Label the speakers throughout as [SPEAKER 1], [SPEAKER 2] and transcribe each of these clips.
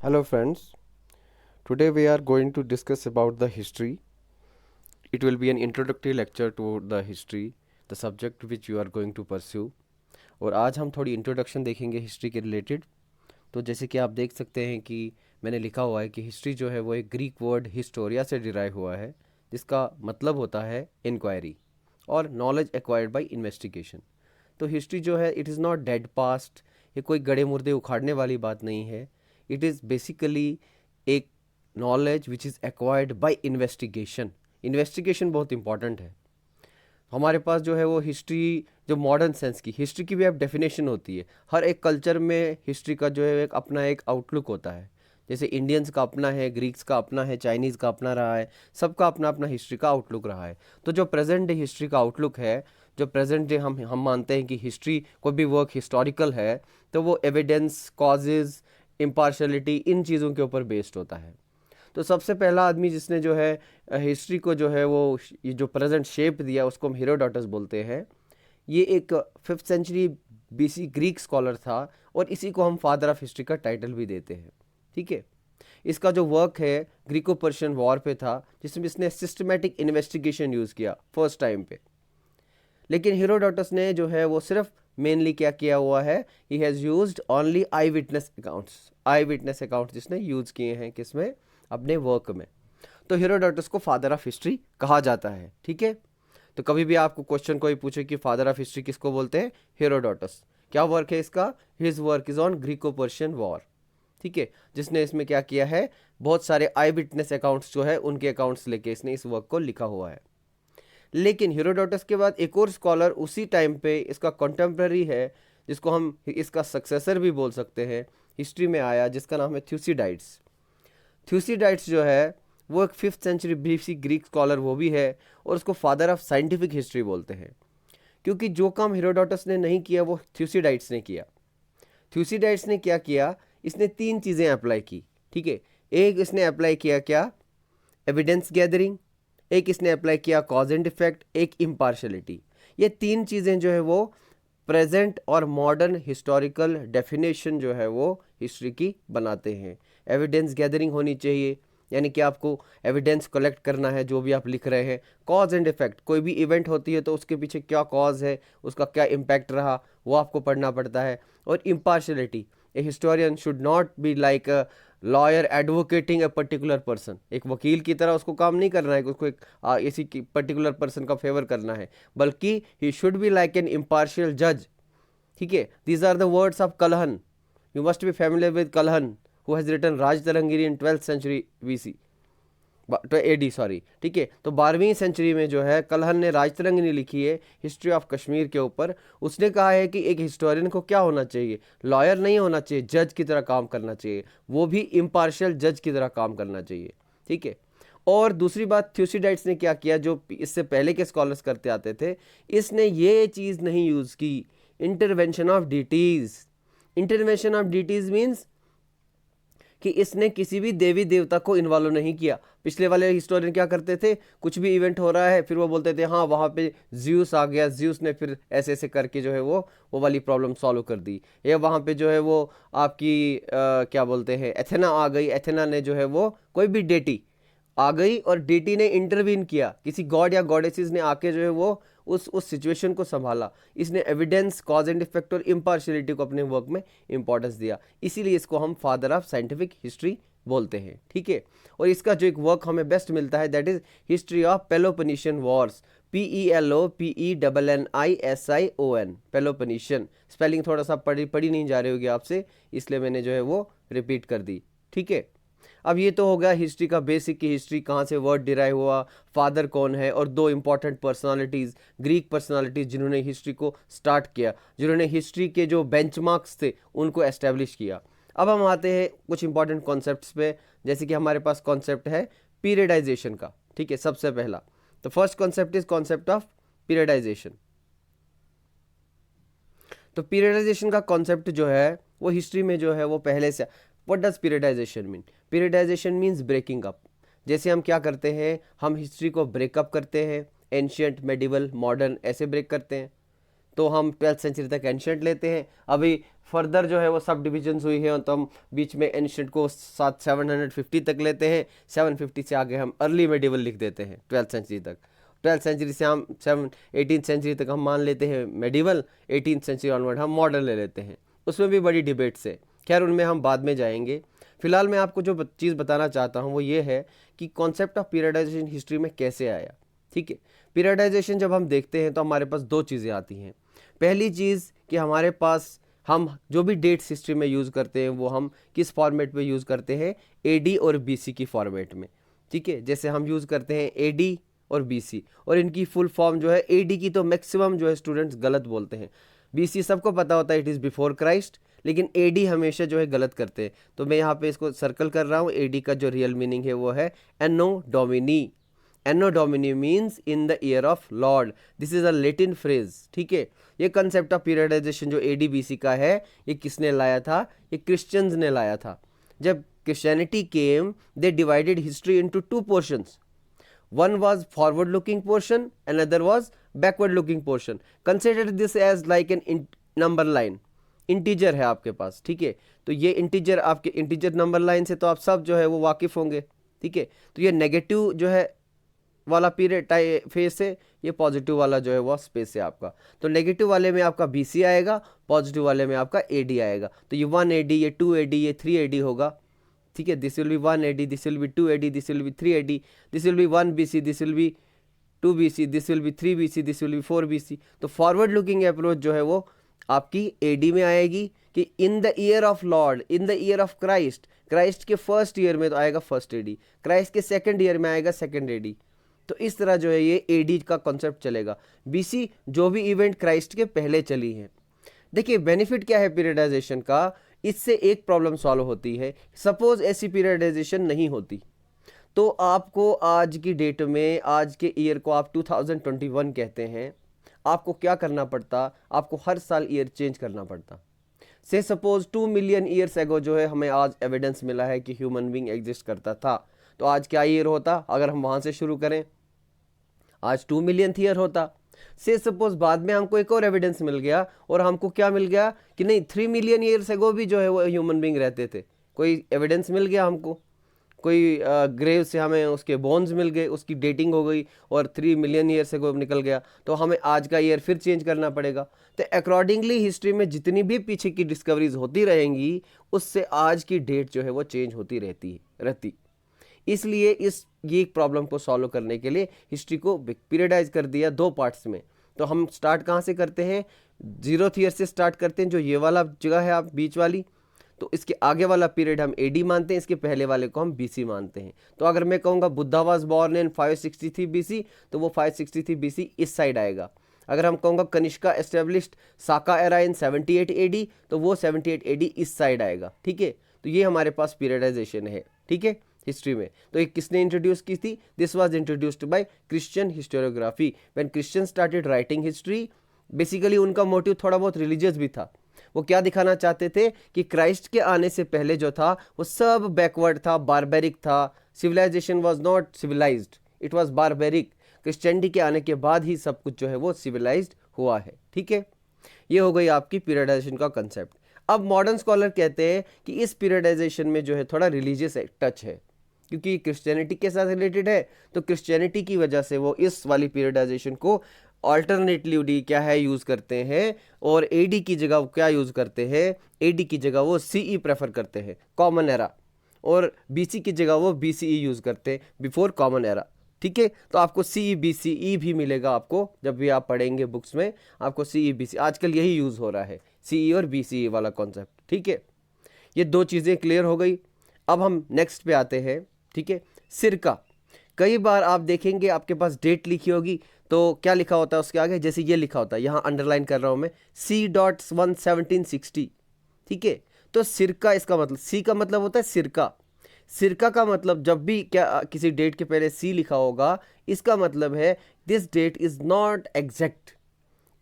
[SPEAKER 1] Hello friends, today we are going to discuss about the history. It will be an introductory lecture to the history, the subject which you are going to pursue. और आज हम थोड़ी introduction देखेंगे history के related. तो जैसे कि आप देख सकते हैं कि मैंने लिखा हुआ है कि हिस्ट्री जो है वो एक ग्रीक वर्ड हिस्टोरिया से डिराइव हुआ है, जिसका मतलब होता है इंक्वायरी और नॉलेज एक्वायर्ड बाय इन्वेस्टिगेशन। तो हिस्ट्री जो है it is not dead past, ये कोई गड़े मुर्दे उखाड़ने वाली बात नहीं है। इट इज़ बेसिकली एक knowledge which is acquired by investigation. Investigation बहुत इंपॉर्टेंट है। हमारे पास जो है वो हिस्ट्री, जो मॉडर्न सेंस की हिस्ट्री की भी अब डेफिनेशन होती है। हर एक कल्चर में हिस्ट्री का जो है एक अपना एक आउटलुक होता है। जैसे इंडियंस का अपना है, ग्रीक्स का अपना है, चाइनीज़ का अपना रहा है, सबका अपना अपना हिस्ट्री का आउटलुक रहा है। तो जो प्रेजेंट डे हिस्ट्री का आउटलुक है, जो प्रेजेंट डे हम मानते हैं कि हिस्ट्री कोई भी वर्क हिस्टोरिकल है, तो वो एविडेंस, कॉजेज़, इम्पार्शलिटी, इन चीज़ों के ऊपर बेस्ड होता है। तो सबसे पहला आदमी जिसने जो है हिस्ट्री को जो है वो ये जो प्रेजेंट शेप दिया उसको हम हेरोडोटस बोलते हैं। ये एक 5th century BC Greek scholar था और इसी को हम फादर ऑफ हिस्ट्री का टाइटल भी देते हैं। ठीक है, इसका जो वर्क है ग्रीको पर्शियन वॉर पे था, जिसमें इसने सिस्टमेटिक इन्वेस्टिगेशन यूज़ किया फर्स्ट टाइम पे। लेकिन हेरोडोटस ने जो है वो सिर्फ मेनली क्या किया हुआ है, he has used only I witness accounts. I witness accounts जिसने यूज़ किए हैं किसमें, अपने वर्क में। तो हेरोडोटस को फादर ऑफ हिस्ट्री कहा जाता है। ठीक है, तो कभी भी आपको क्वेश्चन कोई पूछे कि फादर ऑफ हिस्ट्री किसको बोलते हैं, हेरोडोटस। क्या वर्क है इसका, his work is on Greco Persian war. ठीक है, जिसने इसमें क्या किया है, बहुत सारे आई विटनेस अकाउंट्स जो है उनके अकाउंट्स लेके इसने इस वर्क को लिखा हुआ है। लेकिन हेरोडोटस के बाद एक और स्कॉलर उसी टाइम पे इसका कंटेम्प्रेरी है, जिसको हम इसका सक्सेसर भी बोल सकते हैं, हिस्ट्री में आया, जिसका नाम है थ्यूसिडाइड्स। थ्यूसिडाइड्स जो है वो एक 5th century BC Greek scholar वो भी है, और उसको फादर ऑफ साइंटिफिक हिस्ट्री बोलते हैं, क्योंकि जो काम हेरोडोटस ने नहीं किया वो थ्यूसिडाइड्स ने किया। थ्यूसिडाइड्स ने क्या किया, इसने 3 चीज़ें अप्लाई की। ठीक है, एक इसने अप्लाई किया क्या, एविडेंस गैदरिंग, एक इसने अप्लाई किया कॉज एंड इफेक्ट, एक इम्पार्शलिटी। ये 3 चीज़ें जो है वो प्रेजेंट और मॉडर्न हिस्टोरिकल डेफिनेशन जो है वो हिस्ट्री की बनाते हैं। एविडेंस गैदरिंग होनी चाहिए, यानी कि आपको एविडेंस कलेक्ट करना है जो भी आप लिख रहे हैं। कॉज एंड इफेक्ट, कोई भी इवेंट होती है तो उसके पीछे क्या कॉज है, उसका क्या इम्पैक्ट रहा, वो आपको पढ़ना पड़ता है। और impartiality, A historian should not be like a lawyer advocating a particular person. एक वकील की तरह उसको काम नहीं करना है कि उसको एक इसी पर्टिकुलर पर्सन का फेवर करना है, बल्कि he should be like an impartial जज। ठीक है, these are the words of Kalhana. You must be familiar with Kalhana, who has written Rajatarangini in 12th century BC, तो एडी सॉरी। ठीक है, तो 12वीं सेंचुरी में जो है कलहन ने राज तरंगिनी लिखी है हिस्ट्री ऑफ कश्मीर के ऊपर। उसने कहा है कि एक हिस्टोरियन को क्या होना चाहिए, लॉयर नहीं होना चाहिए, जज की तरह काम करना चाहिए, वो भी इम्पार्शियल जज की तरह काम करना चाहिए। ठीक है, और दूसरी बात थ्यूसिडाइड्स ने क्या किया, जो इससे पहले के स्कॉलर्स करते आते थे, इसने ये चीज़ नहीं यूज़ की, intervention of deities. Intervention of deities means कि इसने किसी भी देवी देवता को इन्वॉल्व नहीं किया। पिछले वाले हिस्टोरियन क्या करते थे, कुछ भी इवेंट हो रहा है फिर वो बोलते थे हाँ वहाँ पे ज्यूस आ गया, ज्यूस ने फिर ऐसे ऐसे करके जो है वो वाली प्रॉब्लम सॉल्व कर दी, या वहाँ पे जो है वो आपकी क्या बोलते हैं एथेना आ गई, एथेना ने जो है वो कोई भी डेटी आ गई और डेटी ने इंटरवीन किया, किसी गॉड या गॉडेसेस ने आके जो है वो उस सिचुएशन को संभाला। इसने एविडेंस, कॉज एंड इफेक्ट और इम्पार्शियलिटी को अपने वर्क में इंपॉर्टेंस दिया, इसीलिए इसको हम फादर ऑफ साइंटिफिक हिस्ट्री बोलते हैं। ठीक है, और इसका जो एक वर्क हमें बेस्ट मिलता है that is history of Peloponnesian wars, PELOPENNISION, Peloponnesian. Spelling थोड़ा सा पढ़ी नहीं जा रही होगी आपसे, इसलिए मैंने जो है वो रिपीट कर दी। ठीक है, अब ये तो हो गया हिस्ट्री का बेसिक की हिस्ट्री, कहाँ से वर्ड डिराइव हुआ, फादर कौन है, और 2 इंपॉर्टेंट पर्सनालिटीज़, ग्रीक पर्सनालिटीज़ जिन्होंने हिस्ट्री को स्टार्ट किया, जिन्होंने हिस्ट्री के जो बेंचमार्क्स थे उनको एस्टेब्लिश किया। अब हम आते हैं कुछ इंपॉर्टेंट कॉन्सेप्ट्स पे, जैसे कि हमारे पास कॉन्सेप्ट है पीरियडाइजेशन का। ठीक है, सबसे पहला तो first concept is concept of periodisation. तो पीरियडाइजेशन का कॉन्सेप्ट जो है वो हिस्ट्री में जो है वो पहले से, what does periodisation mean, periodisation means breaking up. जैसे हम क्या करते हैं, हम हिस्ट्री को ब्रेकअप करते हैं, एंशियंट, मेडिवल, मॉडर्न ऐसे ब्रेक करते हैं। तो हम 12th सेंचुरी तक एंशियंट लेते हैं, अभी फर्दर जो है वो सब डिविजन्स हुई है, तो हम बीच में एंशिएंट को 750 तक लेते हैं, 750 से आगे हम अर्ली मेडिवल लिख देते हैं 12th सेंचुरी तक। 12th सेंचुरी से हम 18th सेंचुरी तक हम मान लेते हैं मेडिवल, 18th सेंचुरी ऑनवर्ड हम मॉडर्न ले लेते हैं। उसमें भी बड़ी डिबेट्स है, खैर उनमें हम बाद में जाएंगे। फिलहाल मैं आपको जो चीज़ बताना चाहता हूँ वो ये है कि कॉन्सेप्ट ऑफ पीरियडाइजेशन हिस्ट्री में कैसे आया। ठीक है, पीरियडाइजेशन जब हम देखते हैं तो हमारे पास दो चीज़ें आती हैं। पहली चीज़ कि हमारे पास हम जो भी डेट्स हिस्ट्री में यूज़ करते हैं वो हम किस फॉर्मेट में यूज़ करते हैं, एडी और बीसी की फॉर्मेट में। ठीक है, जैसे हम यूज़ करते हैं एडी और बीसी, और इनकी फुल फॉर्म जो है, एडी की तो मैक्सिमम जो है स्टूडेंट्स गलत बोलते हैं, बीसी सबको पता होता है इट इज़ बिफोर क्राइस्ट, लेकिन एडी हमेशा जो है गलत करते हैं। तो मैं यहाँ पे इसको सर्कल कर रहा हूँ। एडी का जो रियल मीनिंग है वो है Anno Domini. Anno Domini means in the year of lord, this is a Latin phrase. ठीक है, ये कंसेप्ट ऑफ पीरियडाइजेशन जो एडी बीसी का है, ये किसने लाया था, ये क्रिश्चियंस ने लाया था। जब Christianity came, they divided history into two portions, one was forward looking portion, another was backward looking portion. Consider this as like an number line, integer है आपके पास। ठीक है, तो ये इंटीजर, आपके इंटीजर नंबर लाइन से तो आप सब जो है वो वाकिफ होंगे। ठीक है, तो ये नेगेटिव जो है वाला पीरियड फेस है, ये पॉजिटिव वाला जो है वो स्पेस है आपका। तो नेगेटिव वाले में आपका बीसी आएगा, पॉजिटिव वाले में आपका एडी आएगा। तो ये 1 AD, ये 2 AD, ये 3 AD होगा। ठीक है, this will be 1 AD, this will be 2 AD, this will be 3 AD, this will be 1 BC, this will be 2 BC, this will be 3 BC, this will be 4 BC। तो forward looking approach जो है वो आपकी AD में आएगी कि इन the year of Lord, in the year of Christ, Christ के first year में तो आएगा फर्स्ट एडी, क्राइस्ट के सेकंड ईयर में आएगा सेकंड एडी। तो इस तरह जो है ये एडी का कॉन्सेप्ट चलेगा। बीसी जो भी इवेंट क्राइस्ट के पहले चली है। देखिए बेनिफिट क्या है पीरियडाइजेशन का, इससे एक प्रॉब्लम सॉल्व होती है। सपोज ऐसी पीरियडाइजेशन नहीं होती तो आपको आज की डेट में, आज के ईयर को आप 2021 कहते हैं, आपको क्या करना पड़ता, आपको हर साल ईयर चेंज करना पड़ता। से सपोज 2 मिलियन ईयर्स एगो जो है हमें आज एविडेंस मिला है कि ह्यूमन बीइंग एग्जिस्ट करता था, तो आज क्या ईयर होता अगर हम वहाँ से शुरू करें, आज 2 मिलियन ईयर होता। से सपोज बाद में हमको एक और एविडेंस मिल गया और हमको क्या मिल गया कि नहीं 3 मिलियन ईयर्स एगो भी जो है वो ह्यूमन बीइंग रहते थे, कोई एविडेंस मिल गया हमको, कोई ग्रेव से हमें उसके बोन्स मिल गए, उसकी डेटिंग हो गई और 3 मिलियन ईयर से निकल गया, तो हमें आज का ईयर फिर चेंज करना पड़ेगा। तो अकॉर्डिंगली हिस्ट्री में जितनी भी पीछे की डिस्कवरीज होती रहेंगी उससे आज की डेट जो है वो चेंज होती रहती। इसलिए ये प्रॉब्लम को सॉल्व करने के लिए हिस्ट्री को पीरियडाइज कर दिया 2 पार्ट्स में। तो हम स्टार्ट कहाँ से करते हैं, 0th ईयर से स्टार्ट करते हैं, जो ये वाला जगह है आप बीच वाली, तो इसके आगे वाला पीरियड हम एडी मानते हैं, इसके पहले वाले को हम बीसी मानते हैं। तो अगर मैं कहूँगा Buddha was born in 563 BC, तो वो 563 बीसी इस साइड आएगा। अगर हम कहूँगा Kanishka established Saka era in 78 AD, तो वो 78 एडी इस साइड आएगा। ठीक है, तो ये हमारे पास पीरियडाइजेशन है। ठीक है, हिस्ट्री में तो ये किसने इंट्रोड्यूस की थी, this was introduced by Christian historiography. When Christian started writing history, basically उनका मोटिव थोड़ा बहुत रिलीजियस भी था। वो क्या दिखाना चाहते थे कि क्राइस्ट के आने से पहले जो था वो सब बैकवर्ड था, बारबेरिक था, civilisation was not civilised, it was barbaric. Christianity के आने के बाद ही सब कुछ जो है वो सिविलाइज्ड हुआ है। ठीक है, ये हो गई आपकी पीरियडाइजेशन का कंसेप्ट। अब मॉडर्न स्कॉलर कहते हैं कि इस पीरियडाइजेशन में जो है थोड़ा रिलीजियस टच है, क्योंकि क्रिश्चियनिटी के साथ रिलेटेड है, तो क्रिश्चियनिटी की वजह से वो इस वाली पीरियडाइजेशन को ऑल्टरनेटिवली क्या है यूज़ करते हैं, और एडी की जगह क्या यूज़ करते हैं, एडी की जगह वो सीई प्रेफर करते हैं, कॉमन एरा, और बीसी की जगह वो बीसीई यूज़ करते हैं, बिफोर कॉमन एरा। ठीक है, तो आपको सीई बीसीई भी मिलेगा, आपको जब भी आप पढ़ेंगे बुक्स में आपको सीई बीसी, आजकल यही यूज़ हो रहा है, सीई और बीसीई वाला कॉन्सेप्ट। ठीक है, ये 2 चीज़ें क्लियर हो गई। अब हम नेक्स्ट पे आते हैं। ठीक है, सिरका। कई बार आप देखेंगे आपके पास डेट लिखी होगी, तो क्या लिखा होता है उसके आगे, जैसे ये लिखा होता है, यहाँ अंडरलाइन कर रहा हूँ मैं, C.1 1760। ठीक है, तो सिरका, इसका मतलब सी का मतलब होता है सिरका। सिरका का मतलब जब भी क्या किसी डेट के पहले सी लिखा होगा, इसका मतलब है this date is not exact,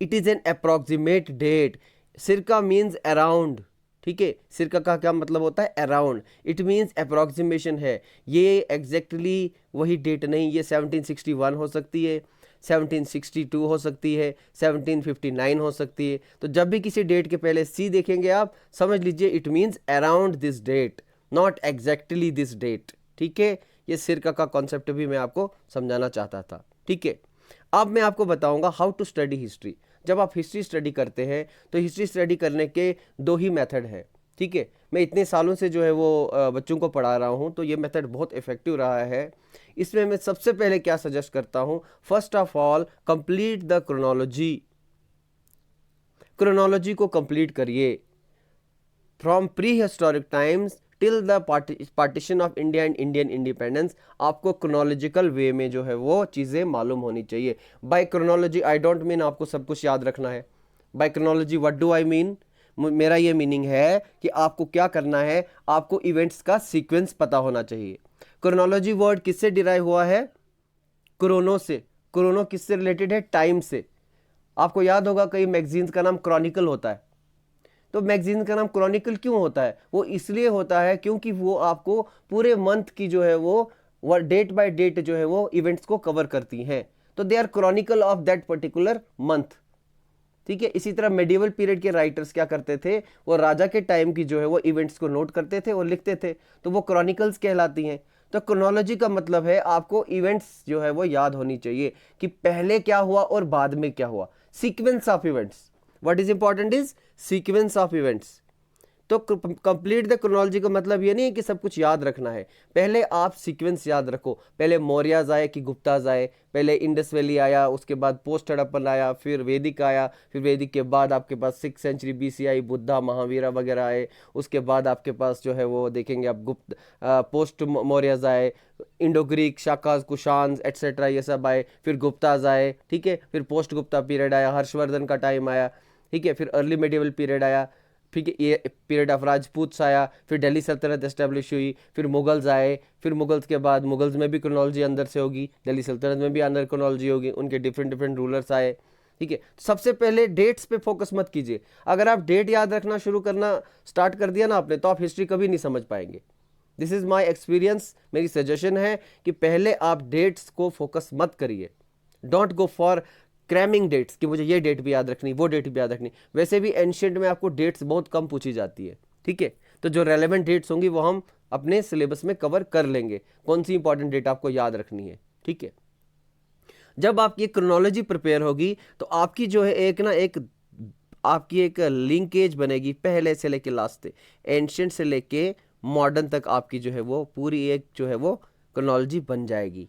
[SPEAKER 1] it is an approximate date. Circa means around. ठीक है, सिरका का क्या मतलब होता है, अराउंड, इट मीन्स अप्रॉक्सीमेशन है, ये एग्जैक्टली वही डेट नहीं, ये 1761 हो सकती है, 1762 हो सकती है, 1759 हो सकती है। तो जब भी किसी डेट के पहले सी देखेंगे आप, समझ लीजिए it means around this date, not exactly this date. ठीक है, ये सिरका का कॉन्सेप्ट भी मैं आपको समझाना चाहता था। ठीक है, अब मैं आपको बताऊंगा हाउ टू स्टडी हिस्ट्री। जब आप हिस्ट्री स्टडी करते हैं तो हिस्ट्री स्टडी करने के दो ही मेथड है। ठीक है, मैं इतने सालों से जो है वो बच्चों को पढ़ा रहा हूँ, तो ये मेथड बहुत इफेक्टिव रहा है। इसमें मैं सबसे पहले क्या सजेस्ट करता हूँ, first of all complete the chronology. Chronology को कंप्लीट करिए from prehistoric times till the partition of India and Indian independence. आपको क्रोनोलॉजिकल वे में जो है वो चीज़ें मालूम होनी चाहिए। By chronology I don't mean आपको सब कुछ याद रखना है। By chronology what do I mean, मेरा ये मीनिंग है कि आपको क्या करना है, आपको इवेंट्स का सीक्वेंस पता होना चाहिए। क्रोनोलॉजी वर्ड किससे डिराइव हुआ है, क्रोनो से। क्रोनो किससे रिलेटेड है, टाइम से। आपको याद होगा कई मैगजीन्स का नाम क्रॉनिकल होता है। तो मैगजीन का नाम क्रॉनिकल क्यों होता है, वो इसलिए होता है क्योंकि वो आपको पूरे मंथ की जो है वो डेट बाय डेट जो है वो इवेंट्स को कवर करती हैं। तो they are chronicle of that particular month. ठीक है, इसी तरह मेडिवल पीरियड के राइटर्स क्या करते थे, वो राजा के टाइम की जो है वो इवेंट्स को नोट करते थे और लिखते थे, तो वो क्रॉनिकल्स कहलाती हैं। तो क्रोनोलॉजी का मतलब है आपको इवेंट्स जो है वो याद होनी चाहिए कि पहले क्या हुआ और बाद में क्या हुआ, sequence of events. What is important is sequence of events. तो कंप्लीट द क्रोनोलॉजी का मतलब ये नहीं है कि सब कुछ याद रखना है, पहले आप सीक्वेंस याद रखो। पहले मौर्याज आए कि गुप्ताज आए, पहले इंडस वैली आया, उसके बाद पोस्ट हड़प्पन आया, फिर वैदिक आया, फिर वैदिक के बाद आपके पास 6th सेंचुरी BC आई, बुद्धा महावीरा वगैरह आए। उसके बाद आपके पास जो है वो देखेंगे आप गुप्त पोस्ट मौर्याज आए, Indo Greek, Shakas, Kushans etcetera ये सब आए, फिर गुप्ताज आए। ठीक है, फिर पोस्ट गुप्ता पीरियड आया, हर्षवर्धन का टाइम आया। ठीक है, फिर अर्ली मेडिवल पीरियड आया। ठीक है, ये पीरियड ऑफ राजपूत्स आया, फिर दिल्ली सल्तनत एस्टेब्लिश हुई, फिर मुगल्स आए, फिर मुगल्स के बाद मुगल्स में भी क्रोनोलॉजी अंदर से होगी, दिल्ली सल्तनत में भी अंदर क्रोनोलॉजी होगी, उनके डिफरेंट डिफरेंट रूलर्स आए। ठीक है, सबसे पहले डेट्स पे फोकस मत कीजिए। अगर आप डेट याद रखना शुरू करना स्टार्ट कर दिया ना आपने, तो आप हिस्ट्री कभी नहीं समझ पाएंगे। दिस इज माई एक्सपीरियंस, मेरी सजेशन है कि पहले आप डेट्स को फोकस मत करिए। Don't go for cramming dates कि मुझे ये डेट भी याद रखनी, वो डेट भी याद रखनी। वैसे भी एंशिएंट में आपको डेट्स बहुत कम पूछी जाती है। ठीक है, तो जो रेलेवेंट डेट्स होंगी वो हम अपने सिलेबस में कवर कर लेंगे, कौन सी इंपॉर्टेंट डेट आपको याद रखनी है। ठीक है, जब आपकी क्रोनोलॉजी प्रिपेयर होगी तो आपकी जो है आपकी एक लिंकेज बनेगी पहले से लेके लास्ट तक, एंशिएंट से लेके मॉडर्न तक आपकी जो है वो पूरी एक जो है वो क्रोनोलॉजी बन जाएगी।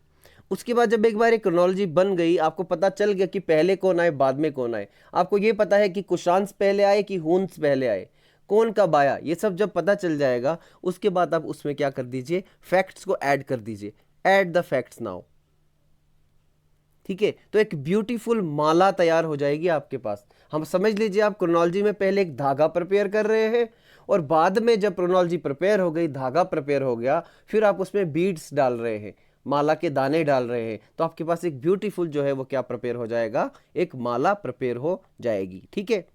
[SPEAKER 1] उसके बाद जब एक बार एक क्रोनोलॉजी बन गई, आपको पता चल गया कि पहले कौन आए बाद में कौन आए, आपको ये पता है कि कुशान्स पहले आए कि हुन्स पहले आए, कौन कब आया, ये सब जब पता चल जाएगा, उसके बाद आप उसमें क्या कर दीजिए, फैक्ट्स को ऐड कर दीजिए। Add the facts now. ठीक है, तो एक ब्यूटीफुल माला तैयार हो जाएगी आपके पास। हम समझ लीजिए आप क्रोनोलॉजी में पहले एक धागा प्रिपेयर कर रहे हैं, और बाद में जब क्रोनोलॉजी प्रिपेयर हो गई, धागा प्रिपेयर हो गया, फिर आप उसमें बीड्स डाल रहे हैं, माला के दाने डाल रहे हैं, तो आपके पास एक ब्यूटीफुल जो है वो क्या प्रिपेयर हो जाएगा, एक माला प्रिपेयर हो जाएगी। ठीक है,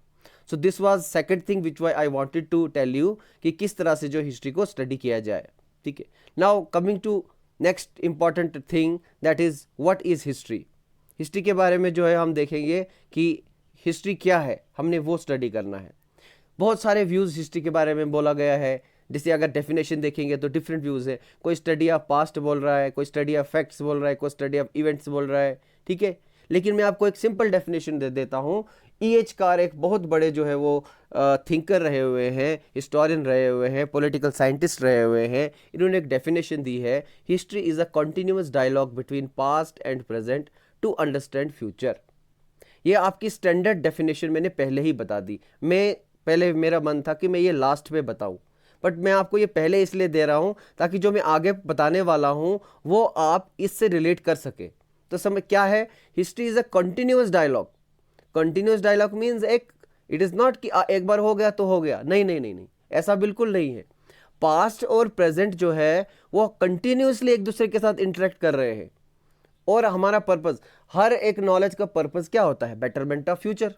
[SPEAKER 1] so this was second thing which I wanted to tell you कि किस तरह से जो हिस्ट्री को स्टडी किया जाए। ठीक है, now coming to next important thing, that is what is history. History के बारे में जो है हम देखेंगे कि हिस्ट्री क्या है, हमने वो स्टडी करना है। बहुत सारे व्यूज़ हिस्ट्री के बारे में बोला गया है, जैसे अगर डेफिनेशन देखेंगे तो डिफरेंट व्यूज़ है। कोई स्टडी ऑफ पास्ट बोल रहा है, कोई स्टडी ऑफ फैक्ट्स बोल रहा है, कोई स्टडी ऑफ इवेंट्स बोल रहा है। ठीक है, लेकिन मैं आपको एक सिंपल डेफिनेशन दे देता हूँ। E.H. कार एक बहुत बड़े जो है वो थिंकर रहे हुए हैं, हिस्टोरियन रहे हुए हैं, पॉलिटिकल साइंटिस्ट रहे हुए हैं। इन्होंने एक डेफिनेशन दी है, history is a continuous dialogue between past and present to understand future. ये आपकी स्टैंडर्ड डेफिनेशन मैंने पहले ही बता दी। पहले मेरा मन था कि मैं ये लास्ट में बताऊं, बट मैं आपको ये पहले इसलिए दे रहा हूं ताकि जो मैं आगे बताने वाला हूं वो आप इससे रिलेट कर सके। तो समझ क्या है, history is a continuous dialogue. Continuous dialogue means it is not कि एक बार हो गया तो हो गया, नहीं नहीं नहीं नहीं, ऐसा बिल्कुल नहीं है। पास्ट और प्रेजेंट जो है वो कंटिन्यूसली एक दूसरे के साथ इंटरेक्ट कर रहे हैं, और हमारा पर्पस, हर एक नॉलेज का पर्पस क्या होता है, बेटरमेंट ऑफ फ्यूचर।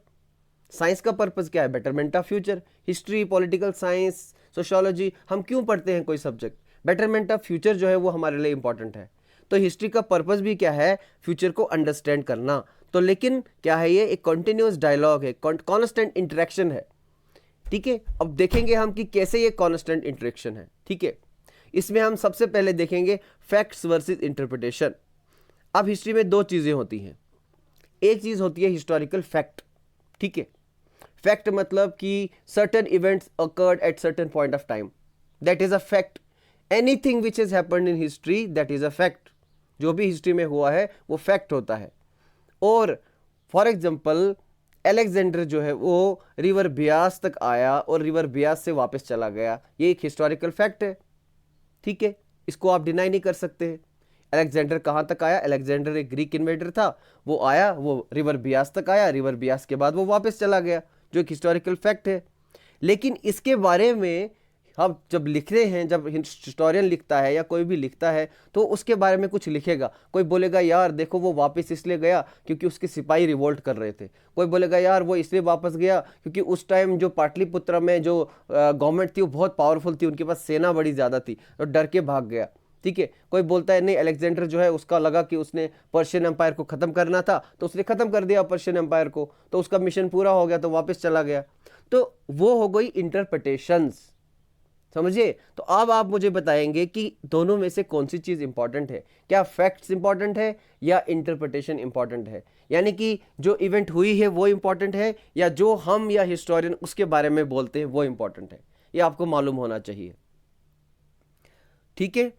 [SPEAKER 1] साइंस का पर्पस क्या है, betterment of future. History, political science, sociology, हम क्यों पढ़ते हैं कोई सब्जेक्ट, बेटरमेंट ऑफ फ्यूचर जो है वो हमारे लिए इंपॉर्टेंट है। तो हिस्ट्री का पर्पस भी क्या है, फ्यूचर को अंडरस्टैंड करना। तो लेकिन क्या है, ये एक कॉन्टिन्यूस डायलॉग है, कॉन्स्टेंट इंटरेक्शन है। ठीक है, अब देखेंगे हम कि कैसे ये कॉन्स्टेंट इंटरेक्शन है। ठीक है, इसमें हम सबसे पहले देखेंगे फैक्ट्स वर्सेस इंटरप्रिटेशन। अब हिस्ट्री में दो चीजें होती हैं, एक चीज होती है हिस्टोरिकल फैक्ट। ठीक है, फैक्ट मतलब कि certain events occurred at certain point of time, that is a fact. Anything which is happened in history that is a fact. जो भी हिस्ट्री में हुआ है वो फैक्ट होता है। और फॉर एग्जाम्पल अलेक्जेंडर जो है वो रिवर ब्यास तक आया और रिवर ब्यास से वापस चला गया, ये एक हिस्टोरिकल फैक्ट है। ठीक है, इसको आप डिनाई नहीं कर सकते हैं। अलेक्जेंडर कहाँ तक आया, अलेक्जेंडर एक ग्रीक इन्वेडर था, वो आया, वो रिवर ब्यास तक आया, रिवर ब्यास के बाद वो वापस चला गया, जो एक हिस्टोरिकल फैक्ट है। लेकिन इसके बारे में हम जब लिख रहे हैं, जब हिस्टोरियन लिखता है या कोई भी लिखता है तो उसके बारे में कुछ लिखेगा। कोई बोलेगा यार देखो वो वापस इसलिए गया क्योंकि उसके सिपाही रिवोल्ट कर रहे थे। कोई बोलेगा यार वो इसलिए वापस गया क्योंकि उस टाइम जो पाटलिपुत्र में जो गवर्नमेंट थी वो बहुत पावरफुल थी, उनके पास सेना बड़ी ज़्यादा थी, तो डर के भाग गया। ठीक है, कोई बोलता है नहीं अलेक्जेंडर जो है उसका लगा कि उसने पर्शियन एम्पायर को ख़त्म करना था तो उसने ख़त्म कर दिया पर्शियन एम्पायर को, तो उसका मिशन पूरा हो गया तो वापस चला गया। तो वो हो गई इंटरप्रिटेशंस, समझिए। तो अब आप मुझे बताएंगे कि दोनों में से कौन सी चीज इंपॉर्टेंट है, क्या फैक्ट्स इंपॉर्टेंट है या इंटरप्रिटेशन इंपॉर्टेंट है, यानी कि जो इवेंट हुई है वो इंपॉर्टेंट है या जो हम या हिस्टोरियन उसके बारे में बोलते हैं वो इंपॉर्टेंट है। ये आपको मालूम होना चाहिए। ठीक है,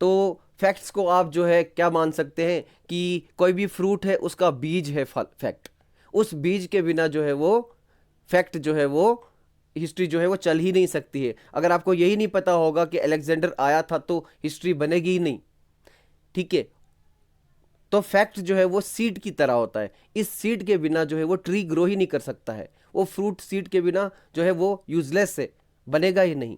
[SPEAKER 1] तो फैक्ट्स को आप जो है क्या मान सकते हैं कि कोई भी फ्रूट है उसका बीज है फैक्ट, उस बीज के बिना जो है वो फैक्ट जो है वो हिस्ट्री जो है वो चल ही नहीं सकती है। अगर आपको यही नहीं पता होगा कि अलेक्जेंडर आया था तो हिस्ट्री बनेगी ही नहीं। ठीक है, तो फैक्ट जो है वो सीड की तरह होता है, इस सीड के बिना जो है वो ट्री ग्रो ही नहीं कर सकता है, वो फ्रूट सीड के बिना जो है वो यूजलेस है, बनेगा ही नहीं।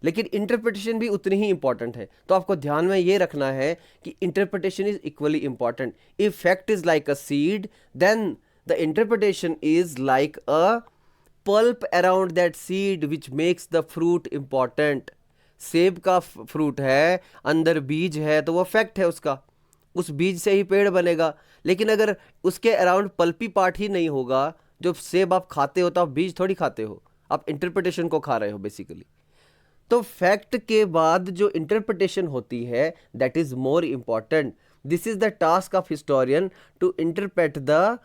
[SPEAKER 1] लेकिन इंटरप्रिटेशन भी उतनी ही इंपॉर्टेंट है। तो आपको ध्यान में ये रखना है कि interpretation is equally important. If fact is like a seed then the interpretation is like a pulp around that seed which makes the fruit important. सेब का फ्रूट है, अंदर बीज है, तो वो फैक्ट है उसका, उस बीज से ही पेड़ बनेगा। लेकिन अगर उसके अराउंड पल्पी पार्ट ही नहीं होगा, जो सेब आप खाते हो तो आप बीज थोड़ी खाते हो, आप इंटरप्रिटेशन को खा रहे हो बेसिकली। तो फैक्ट के बाद जो इंटरप्रिटेशन होती है that is more important. This is the task of historian to interpret the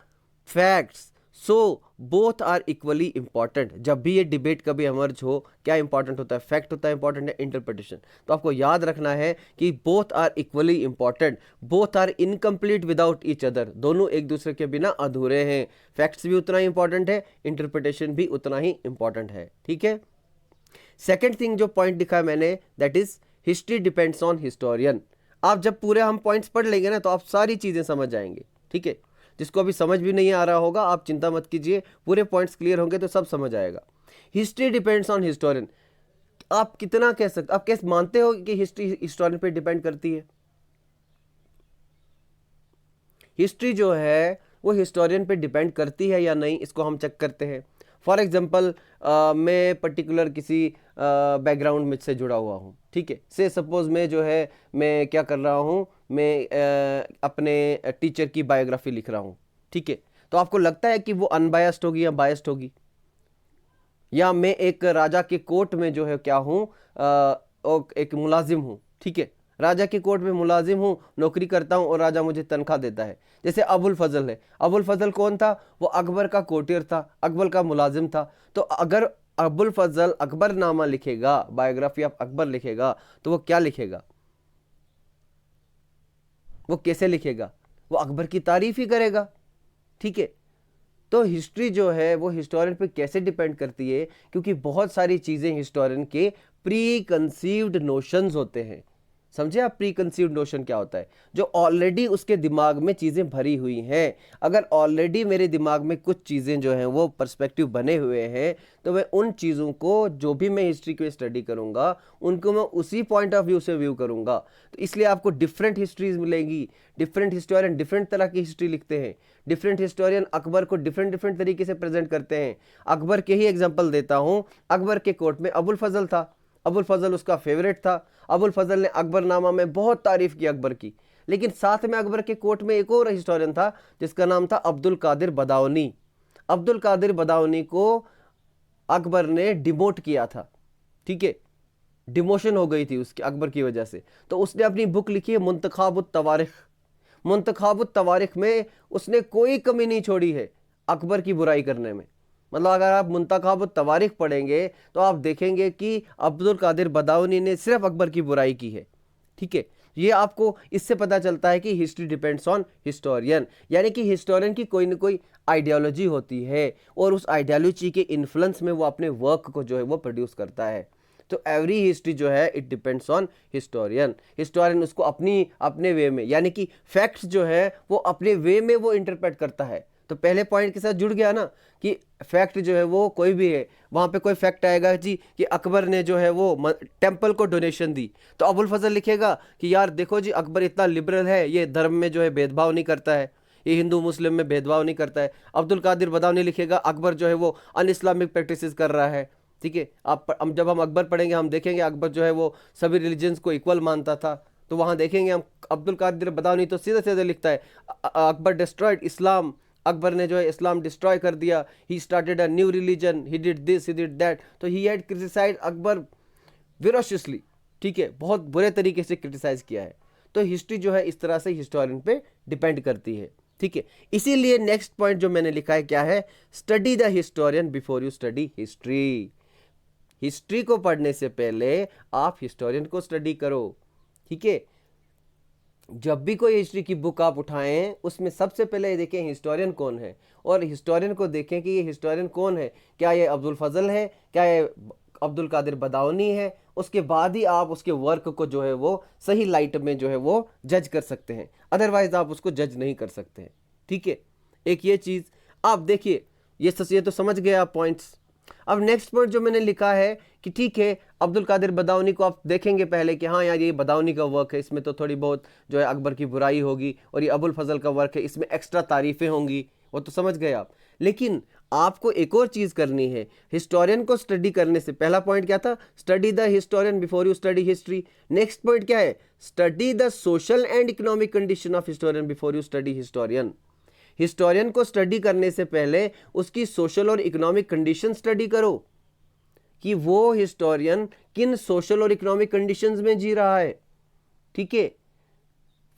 [SPEAKER 1] facts, so both are equally important. जब भी ये डिबेट कभी एमर्ज हो, क्या इंपॉर्टेंट होता है, फैक्ट होता है इंपॉर्टेंट है इंटरप्रिटेशन, तो आपको याद रखना है कि both are equally important, both are incomplete without each other. दोनों एक दूसरे के बिना अधूरे हैं। फैक्ट्स भी उतना ही इंपॉर्टेंट है, इंटरप्रिटेशन भी उतना ही इंपॉर्टेंट है। ठीक है, सेकेंड थिंग जो पॉइंट दिखा है मैंने, that is history depends on historian. आप जब पूरे हम पॉइंट्स पढ़ लेंगे ना तो आप सारी चीजें समझ जाएंगे। ठीक है, जिसको अभी समझ भी नहीं आ रहा होगा आप चिंता मत कीजिए, पूरे पॉइंट्स क्लियर होंगे तो सब समझ आएगा। हिस्ट्री डिपेंड्स ऑन हिस्टोरियन, आप कितना कह सकते, आप कैसे मानते हो कि हिस्ट्री हिस्टोरियन पे डिपेंड करती है? हिस्ट्री जो है वो हिस्टोरियन पे डिपेंड करती है या नहीं, इसको हम चेक करते हैं। फॉर एग्जाम्पल मैं पर्टिकुलर किसी बैकग्राउंड में से जुड़ा हुआ हूँ। ठीक है, से सपोज मैं जो है मैं क्या कर रहा हूँ, मैं अपने टीचर की बायोग्राफी लिख रहा हूँ। ठीक है, तो आपको लगता है कि वो अनबायस्ड होगी या बायस्ड होगी? या मैं एक राजा के कोर्ट में जो है क्या हूँ, एक मुलाजिम हूँ। ठीक है, राजा के कोर्ट में मुलाजिम हूँ, नौकरी करता हूँ और राजा मुझे तनख्वाह देता है। जैसे अबुल फजल है, अबुल फजल कौन था? वो अकबर का कोटियर था, अकबर का मुलाजिम था। तो अगर अबुल फजल अकबर नामा लिखेगा, बायोग्राफी ऑफ अकबर लिखेगा, तो वो क्या लिखेगा, वो कैसे लिखेगा? वो अकबर की तारीफ ही करेगा। ठीक है, तो हिस्ट्री जो है वो हिस्टोरियन पे कैसे डिपेंड करती है, क्योंकि बहुत सारी चीजें हिस्टोरियन के प्री कंसीव्ड नोशंस होते हैं। समझे आप प्री कंसीव्ड नोशन क्या होता है? जो ऑलरेडी उसके दिमाग में चीज़ें भरी हुई हैं। अगर ऑलरेडी मेरे दिमाग में कुछ चीज़ें जो हैं वो पर्सपेक्टिव बने हुए हैं, तो मैं उन चीज़ों को जो भी मैं हिस्ट्री को स्टडी करूँगा उनको मैं उसी पॉइंट ऑफ व्यू से व्यू करूँगा। तो इसलिए आपको डिफरेंट हिस्ट्रीज मिलेंगी, डिफरेंट हिस्टोरियन डिफरेंट तरह की हिस्ट्री लिखते हैं, डिफरेंट हिस्टोरियन अकबर को डिफरेंट डिफरेंट तरीके से प्रेजेंट करते हैं। अकबर के ही एग्जाम्पल देता हूँ, अकबर के कोर्ट में अबुल फजल था, अबुल फजल उसका फेवरेट था। अबुल फजल ने अकबरनामा में बहुत तारीफ की अकबर की, लेकिन साथ में अकबर के कोर्ट में एक और हिस्टोरियन था जिसका नाम था अब्दुल कादिर बदाऊनी। अब्दुल कादिर बदाऊनी को अकबर ने डिमोट किया था, ठीक है, डिमोशन हो गई थी उसकी अकबर की वजह से। तो उसने अपनी बुक लिखी है मुंतखाबुत तवारिख। मुंतखाबुत तवारिख में उसने कोई कमी नहीं छोड़ी है अकबर की बुराई करने में। मतलब अगर आप मुंतखाबुत तवारिख पढ़ेंगे तो आप देखेंगे कि अब्दुल कादिर बदाऊनी ने सिर्फ अकबर की बुराई की है, ठीक है। ये आपको इससे पता चलता है कि हिस्ट्री डिपेंड्स ऑन हिस्टोरियन, यानी कि हिस्टोरियन की कोई ना कोई आइडियोलॉजी होती है और उस आइडियोलॉजी के इन्फ्लुएंस में वो अपने वर्क को जो है वो प्रोड्यूस करता है। तो एवरी हिस्ट्री जो है it depends on historian. Historian उसको अपने वे में, यानी कि फैक्ट्स जो है वो अपने वे में वो इंटरप्रेट करता है। तो पहले पॉइंट के साथ जुड़ गया ना कि फैक्ट जो है वो कोई भी है, वहां पे कोई फैक्ट आएगा जी कि अकबर ने जो है वो टेंपल को डोनेशन दी, तो अबुल फजल लिखेगा कि यार देखो जी अकबर इतना लिबरल है, ये धर्म में जो है भेदभाव नहीं करता है, ये हिंदू मुस्लिम में भेदभाव नहीं करता है। अब्दुल कादिर बदाऊनी लिखेगा अकबर जो है वो अन इस्लामिक प्रैक्टिसेस कर रहा है, ठीक है। जब हम अकबर पढ़ेंगे हम देखेंगे अकबर जो है वो सभी रिलीजन्स को इक्वल मानता था। तो वहां देखेंगे हम अब्दुल कादिर बदाऊनी तो सीधे सीधे लिखता है अकबर डिस्ट्रॉयड इस्लाम, अकबर ने जो है इस्लाम डिस्ट्रॉय कर दिया, he started a new religion, he did this, he did that. तो ही हैड क्रिटिसाइज्ड अकबर विरोशियसली, ठीक है, बहुत बुरे तरीके से क्रिटिसाइज किया है। तो हिस्ट्री जो है इस तरह से हिस्टोरियन पे डिपेंड करती है, ठीक है। इसीलिए नेक्स्ट पॉइंट जो मैंने लिखा है क्या है, study the historian before you study history. History को पढ़ने से पहले आप हिस्टोरियन को स्टडी करो, ठीक है। जब भी कोई हिस्ट्री की बुक आप उठाएं उसमें सबसे पहले ये देखें हिस्टोरियन कौन है, और हिस्टोरियन को देखें कि ये हिस्टोरियन कौन है, क्या ये अब्दुल फजल है, क्या ये अब्दुल कादिर बदाऊनी है। उसके बाद ही आप उसके वर्क को जो है वो सही लाइट में जो है वो जज कर सकते हैं, अदरवाइज आप उसको जज नहीं कर सकते हैं, ठीक है। एक ये चीज़ आप देखिए, ये तो समझ गए आप पॉइंट्स। अब नेक्स्ट पॉइंट जो मैंने लिखा है कि ठीक है अब्दुल कादिर बदाऊनी को आप देखेंगे पहले कि हाँ यार ये बदाऊनी का वर्क है, इसमें तो थोड़ी बहुत जो है अकबर की बुराई होगी, और ये अबुल फजल का वर्क है इसमें एक्स्ट्रा तारीफें होंगी, वो तो समझ गए आप। लेकिन आपको एक और चीज करनी है, हिस्टोरियन को स्टडी करने से पहला पॉइंट क्या था, study the historian before you study history. Next point क्या है, study the social and economic condition of historian before you study historian. Historian को स्टडी करने से पहले उसकी सोशल और इकोनॉमिक कंडीशन स्टडी करो कि वो हिस्टोरियन किन सोशल और इकोनॉमिक कंडीशंस में जी रहा है, ठीक है।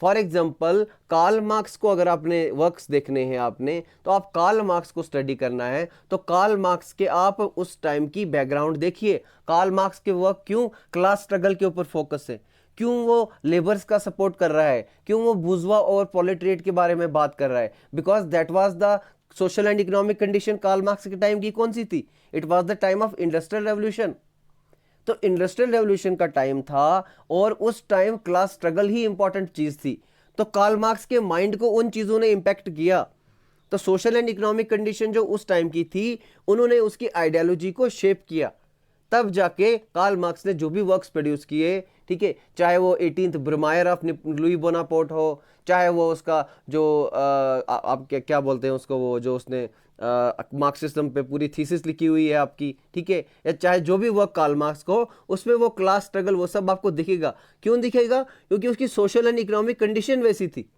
[SPEAKER 1] फॉर एग्जाम्पल कार्ल मार्क्स को अगर आपने वर्क्स देखने हैं आपने, तो आप कार्ल मार्क्स को स्टडी करना है तो कार्ल मार्क्स के आप उस टाइम की बैकग्राउंड देखिए। कार्ल मार्क्स के वर्क क्यों क्लास स्ट्रगल के ऊपर फोकस है, क्यों वो लेबर्स का सपोर्ट कर रहा है, क्यों वो बुर्जुआ और प्रोलेटरिएट के बारे में बात कर रहा है, because that was the social and economic condition Karl Marx के टाइम की कौन सी थी, it was the time of industrial revolution. तो इंडस्ट्रियल रेवोल्यूशन का टाइम था और उस टाइम क्लास स्ट्रगल ही इंपॉर्टेंट चीज थी, तो कार्ल मार्क्स के माइंड को उन चीजों ने इंपैक्ट किया। तो सोशल एंड इकोनॉमिक कंडीशन जो उस टाइम की थी उन्होंने उसकी आइडियोलॉजी को शेप किया, तब जाके कार्ल मार्क्स ने जो भी वर्क्स प्रोड्यूस किए, ठीक है, चाहे वो 18th ब्रुमायर ऑफ लुई बोनापार्ट हो, चाहे वो उसका जो आप क्या बोलते हैं उसको, वो जो उसने मार्क्सिज्म पे पूरी थीसिस लिखी हुई है आपकी, ठीक है, या चाहे जो भी वर्क कार्ल मार्क्स को, उसमें वो क्लास स्ट्रगल वो सब आपको दिखेगा। क्यों दिखेगा, क्योंकि उसकी सोशल एंड इकोनॉमिक कंडीशन वैसी थी,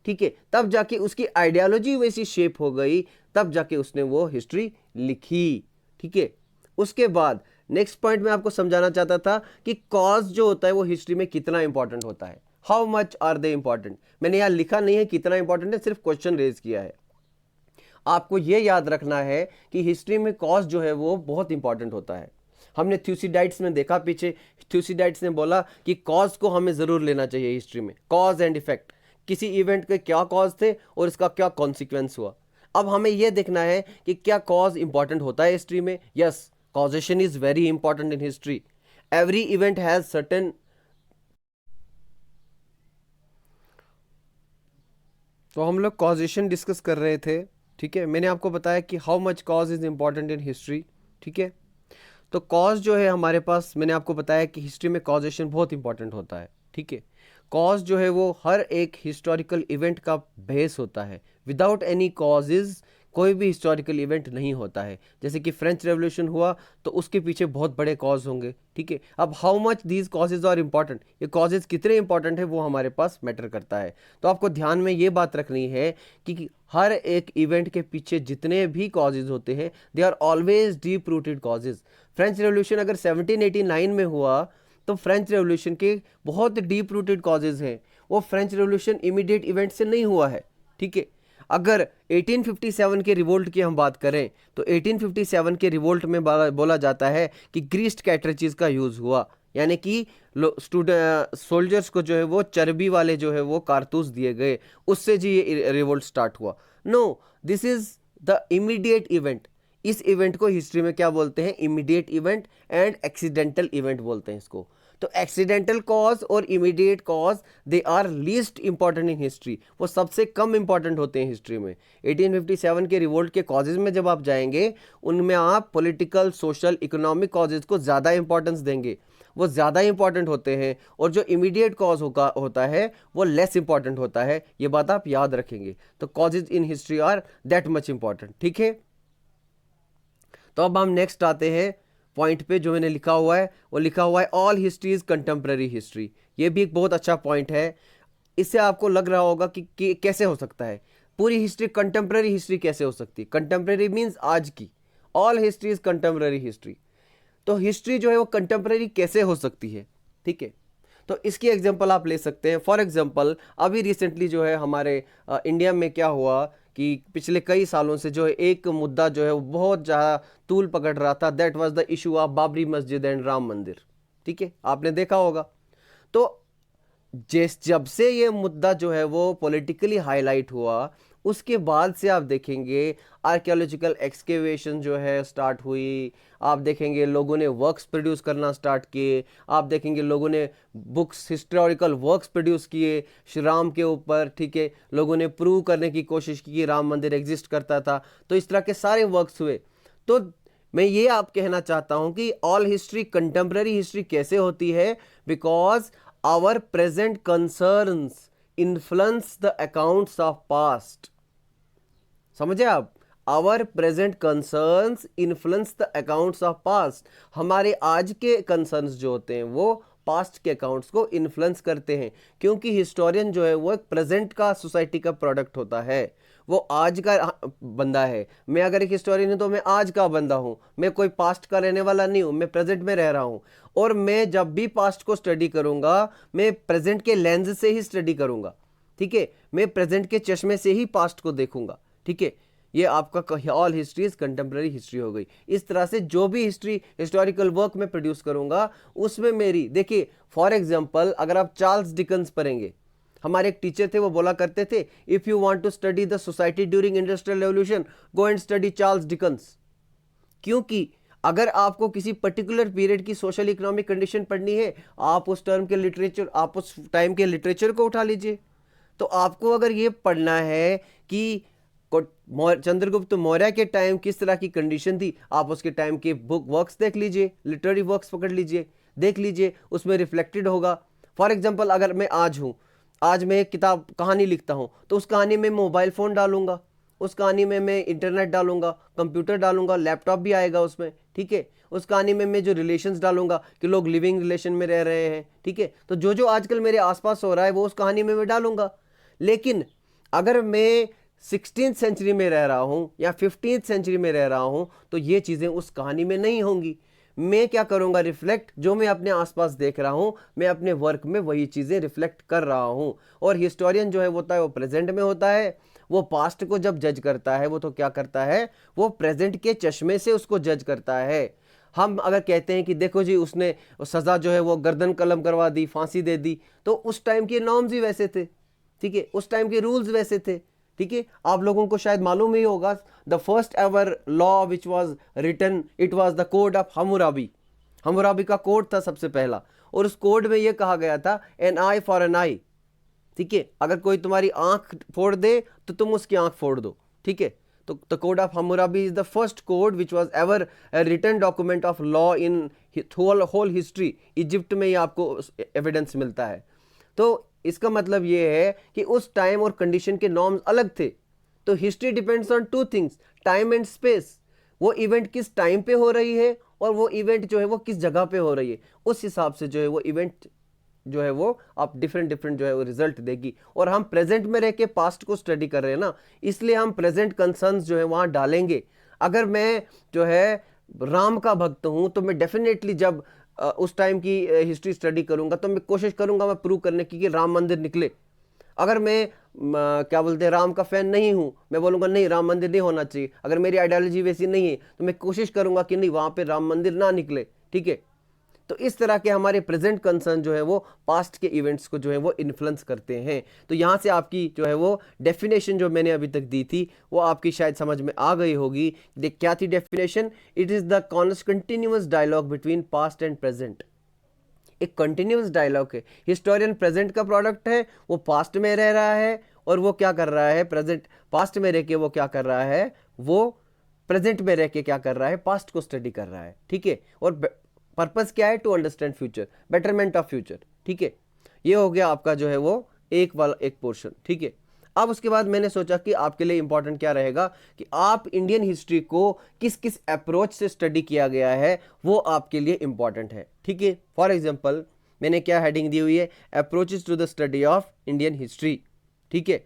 [SPEAKER 1] ठीक है, तब जाके उसकी आइडियोलॉजी वैसी शेप हो गई, तब जाके उसने वो हिस्ट्री लिखी, ठीक है। उसके बाद नेक्स्ट पॉइंट में आपको समझाना चाहता था कि कॉज जो होता है वो हिस्ट्री में कितना इंपॉर्टेंट होता है, how much are they important. मैंने यहाँ लिखा नहीं है कितना इंपॉर्टेंट है, सिर्फ क्वेश्चन रेज किया है। आपको यह याद रखना है कि हिस्ट्री में कॉज जो है वो बहुत इंपॉर्टेंट होता है। हमने थ्यूसिडाइड्स में देखा पीछे, थ्यूसिडाइड्स ने बोला कि कॉज को हमें जरूर लेना चाहिए हिस्ट्री में, कॉज एंड इफेक्ट, किसी इवेंट के क्या कॉज थे और इसका क्या कॉन्सिक्वेंस हुआ। अब हमें यह देखना है कि क्या कॉज इंपॉर्टेंट होता है हिस्ट्री में। Yes, causation is very important in history. Every event has certain, तो हम लोग causation डिस्कस कर रहे थे, ठीक है। मैंने आपको बताया कि how much cause is important in history, ठीक है। तो कॉज जो है हमारे पास, मैंने आपको बताया कि हिस्ट्री में कॉजेशन बहुत इंपॉर्टेंट होता है, ठीक है। कॉज जो है वो हर एक हिस्टोरिकल इवेंट का बेस होता है। विदाउट एनी कॉजेज कोई भी हिस्टोरिकल इवेंट नहीं होता है। जैसे कि फ्रेंच रेवोल्यूशन हुआ तो उसके पीछे बहुत बड़े कॉज होंगे, ठीक है। अब how much these causes are important, ये कॉजेज कितने इंपॉर्टेंट है वो हमारे पास मैटर करता है। तो आपको ध्यान में ये बात रखनी है कि हर एक इवेंट के पीछे जितने भी कॉजेज होते हैं they are always deep rooted causes. French revolution अगर 1789 में हुआ तो फ्रेंच रेवोल्यूशन के बहुत डीप रूटेड कॉजेज हैं। वो फ्रेंच रेवोल्यूशन इमीडिएट इवेंट से नहीं हुआ है, ठीक है। अगर 1857 के रिवोल्ट की हम बात करें तो 1857 के रिवोल्ट में बोला जाता है कि ग्रीस्ड कैटरेजेस का यूज़ हुआ, यानी कि सोल्जर्स को जो है वो चर्बी वाले जो है वो कारतूस दिए गए, उससे जी ये रिवोल्ट स्टार्ट हुआ। No, this is the immediate event. इस इवेंट को हिस्ट्री में क्या बोलते हैं? Immediate event and accidental event बोलते हैं इसको। तो एक्सीडेंटल कॉज और immediate cause they are least important in history, वो सबसे कम इंपॉर्टेंट होते हैं हिस्ट्री में। 1857 के रिवोल्ट के कॉजेज में जब आप जाएंगे उनमें आप पॉलिटिकल, सोशल, इकोनॉमिक कॉजेज को ज़्यादा इंपॉर्टेंस देंगे, वो ज़्यादा इंपॉर्टेंट होते हैं। और जो इमीडिएट कॉज होता है वो लेस इंपॉर्टेंट होता है, ये बात आप याद रखेंगे। तो causes in history are that much important, ठीक है। तो अब हम नेक्स्ट आते हैं पॉइंट पे जो मैंने लिखा हुआ है, वो लिखा हुआ है all history is contemporary history. ये भी एक बहुत अच्छा पॉइंट है। इससे आपको लग रहा होगा कि कैसे हो सकता है पूरी हिस्ट्री कंटेम्प्रेरी हिस्ट्री कैसे हो सकती है? कंटेम्प्रेरी मीन्स आज की, all history is contemporary history. तो हिस्ट्री जो है वो कंटेम्प्रेरी कैसे हो सकती है, ठीक है। तो इसकी एग्जांपल आप ले सकते हैं। फॉर एग्जांपल अभी रिसेंटली जो है हमारे इंडिया में क्या हुआ कि पिछले कई सालों से जो है एक मुद्दा जो है वो बहुत ज़्यादा तूल पकड़ रहा था, that was the issue of Babri मस्जिद एंड राम मंदिर, ठीक है, आपने देखा होगा। तो जब से ये मुद्दा जो है वो पॉलिटिकली हाईलाइट हुआ, उसके बाद से आप देखेंगे आर्कियोलॉजिकल एक्सकेवेशन जो है स्टार्ट हुई, आप देखेंगे लोगों ने वर्क्स प्रोड्यूस करना स्टार्ट किए, आप देखेंगे लोगों ने बुक्स, हिस्टोरिकल वर्क्स प्रोड्यूस किए श्री राम के ऊपर, ठीक है। लोगों ने प्रूव करने की कोशिश की कि राम मंदिर एग्जिस्ट करता था, तो इस तरह के सारे वर्क्स हुए। तो मैं ये आप कहना चाहता हूं कि ऑल हिस्ट्री कंटेम्प्रेरी हिस्ट्री कैसे होती है? Because our present concerns influence the accounts of past. समझे आप? Our present concerns influence the accounts of past. हमारे आज के कंसर्न्स जो होते हैं वो पास्ट के अकाउंट्स को इन्फ्लुएंस करते हैं, क्योंकि हिस्टोरियन जो है वो एक प्रेजेंट का सोसाइटी का प्रोडक्ट होता है, वो आज का बंदा है। मैं अगर एक हिस्टोरियन हूं तो मैं आज का बंदा हूं, मैं कोई पास्ट का रहने वाला नहीं हूं, मैं प्रेजेंट में रह रहा हूं। और मैं जब भी पास्ट को स्टडी करूंगा मैं प्रेजेंट के लेंस से ही स्टडी करूंगा, ठीक है। मैं प्रेजेंट के चश्मे से ही पास्ट को देखूंगा, ठीक है। ये आपका all history is contemporary history हो गई। इस तरह से जो भी हिस्टोरिकल वर्क में प्रोड्यूस करूंगा उसमें मेरी, देखिए फॉर एग्जांपल अगर आप चार्ल्स डिकन्स पढ़ेंगे, हमारे एक टीचर थे वो बोला करते थे if you want to study the society during industrial revolution go and study Charles Dickens. क्योंकि अगर आपको किसी पर्टिकुलर पीरियड की सोशल इकोनॉमिक कंडीशन पढ़नी है, आप उस टर्म के लिटरेचर, आप उस टाइम के लिटरेचर को उठा लीजिए। तो आपको अगर ये पढ़ना है कि चंद्रगुप्त मौर्य के टाइम किस तरह की कंडीशन थी, आप उसके टाइम के बुक वर्क्स देख लीजिए, लिटरेरी वर्क्स पकड़ लीजिए, देख लीजिए, उसमें रिफ्लेक्टेड होगा। फॉर एग्जांपल अगर मैं आज हूँ, आज मैं एक किताब कहानी लिखता हूँ, तो उस कहानी में मोबाइल फ़ोन डालूंगा, उस कहानी में मैं इंटरनेट डालूंगा, कंप्यूटर डालूंगा, लैपटॉप भी आएगा उसमें, ठीक है। उस कहानी में मैं जो रिलेशंस डालूंगा कि लोग लिविंग रिलेशन में रह रहे हैं, ठीक है। तो जो जो आजकल मेरे आसपास हो रहा है वो उस कहानी में मैं डालूंगा। लेकिन अगर मैं 16th सेंचुरी में रह रहा हूं या 15th सेंचुरी में रह रहा हूं तो ये चीज़ें उस कहानी में नहीं होंगी। मैं क्या करूंगा? रिफ्लेक्ट, जो मैं अपने आसपास देख रहा हूं मैं अपने वर्क में वही चीज़ें रिफ्लेक्ट कर रहा हूं। और हिस्टोरियन जो है होता है वो प्रेजेंट में होता है, वो पास्ट को जब जज करता है वो तो क्या करता है, वो प्रेजेंट के चश्मे से उसको जज करता है। हम अगर कहते हैं कि देखो जी उसने सज़ा जो है वो गर्दन कलम करवा दी, फांसी दे दी, तो उस टाइम के नॉर्म्स ही वैसे थे, ठीक है, उस टाइम के रूल्स वैसे थे, ठीक है। आप लोगों को शायद मालूम ही होगा the first ever law which was written, it was the code of Hammurabi. Hammurabi का कोड था सबसे पहला, और उस कोड में यह कहा गया था एन आई फॉर एन आई, ठीक है। अगर कोई तुम्हारी आंख फोड़ दे तो तुम उसकी आंख फोड़ दो, ठीक है। तो the code of Hammurabi is the first code which was ever written document of law in whole history. Egypt में ही आपको एविडेंस मिलता है। तो इसका मतलब ये है कि उस टाइम और कंडीशन के नॉर्म्स अलग थे, तो history depends on two things, time and space. वो इवेंट किस टाइम पे हो रही है और वो इवेंट जो है वो किस जगह पे हो रही है, उस हिसाब से जो है वो इवेंट जो है वो आप डिफरेंट डिफरेंट जो है वो रिजल्ट देगी। और हम प्रेजेंट में रह के पास्ट को स्टडी कर रहे हैं ना, इसलिए हम प्रेजेंट कंसर्न्स जो है वहां डालेंगे। अगर मैं जो है राम का भक्त हूं तो मैं डेफिनेटली जब उस टाइम की हिस्ट्री स्टडी करूंगा तो मैं कोशिश करूंगा मैं प्रूव करने की कि राम मंदिर निकले। अगर मैं क्या बोलते हैं राम का फैन नहीं हूं, मैं बोलूंगा नहीं राम मंदिर नहीं होना चाहिए। अगर मेरी आइडियोलॉजी वैसी नहीं है तो मैं कोशिश करूंगा कि नहीं वहां पे राम मंदिर ना निकले, ठीक है। तो इस तरह के हमारे प्रेजेंट कंसर्न जो है वो पास्ट के इवेंट्स को जो है वो इन्फ्लुएंस करते हैं। तो यहाँ से आपकी जो है वो डेफिनेशन जो मैंने अभी तक दी थी वो आपकी शायद समझ में आ गई होगी। देख क्या थी definition, it is the continuous dialogue between past and present. एक कंटिन्यूअस डायलॉग है, हिस्टोरियन प्रेजेंट का प्रोडक्ट है, वो पास्ट में रह रहा है और वो क्या कर रहा है, प्रेजेंट पास्ट में रह के वो क्या कर रहा है, वो प्रेजेंट में रह के क्या कर रहा है, पास्ट को स्टडी कर रहा है, ठीक है। और पर्पस क्या है, to understand future, betterment of future, ठीक है। ये हो गया आपका जो है वो एक वाला एक पोर्शन, ठीक है। अब उसके बाद मैंने सोचा कि आपके लिए इंपॉर्टेंट क्या रहेगा कि आप इंडियन हिस्ट्री को किस किस अप्रोच से स्टडी किया गया है वो आपके लिए इंपॉर्टेंट है, ठीक है। फॉर एग्जांपल मैंने क्या हेडिंग दी हुई है, approaches to the study of Indian history, ठीक है।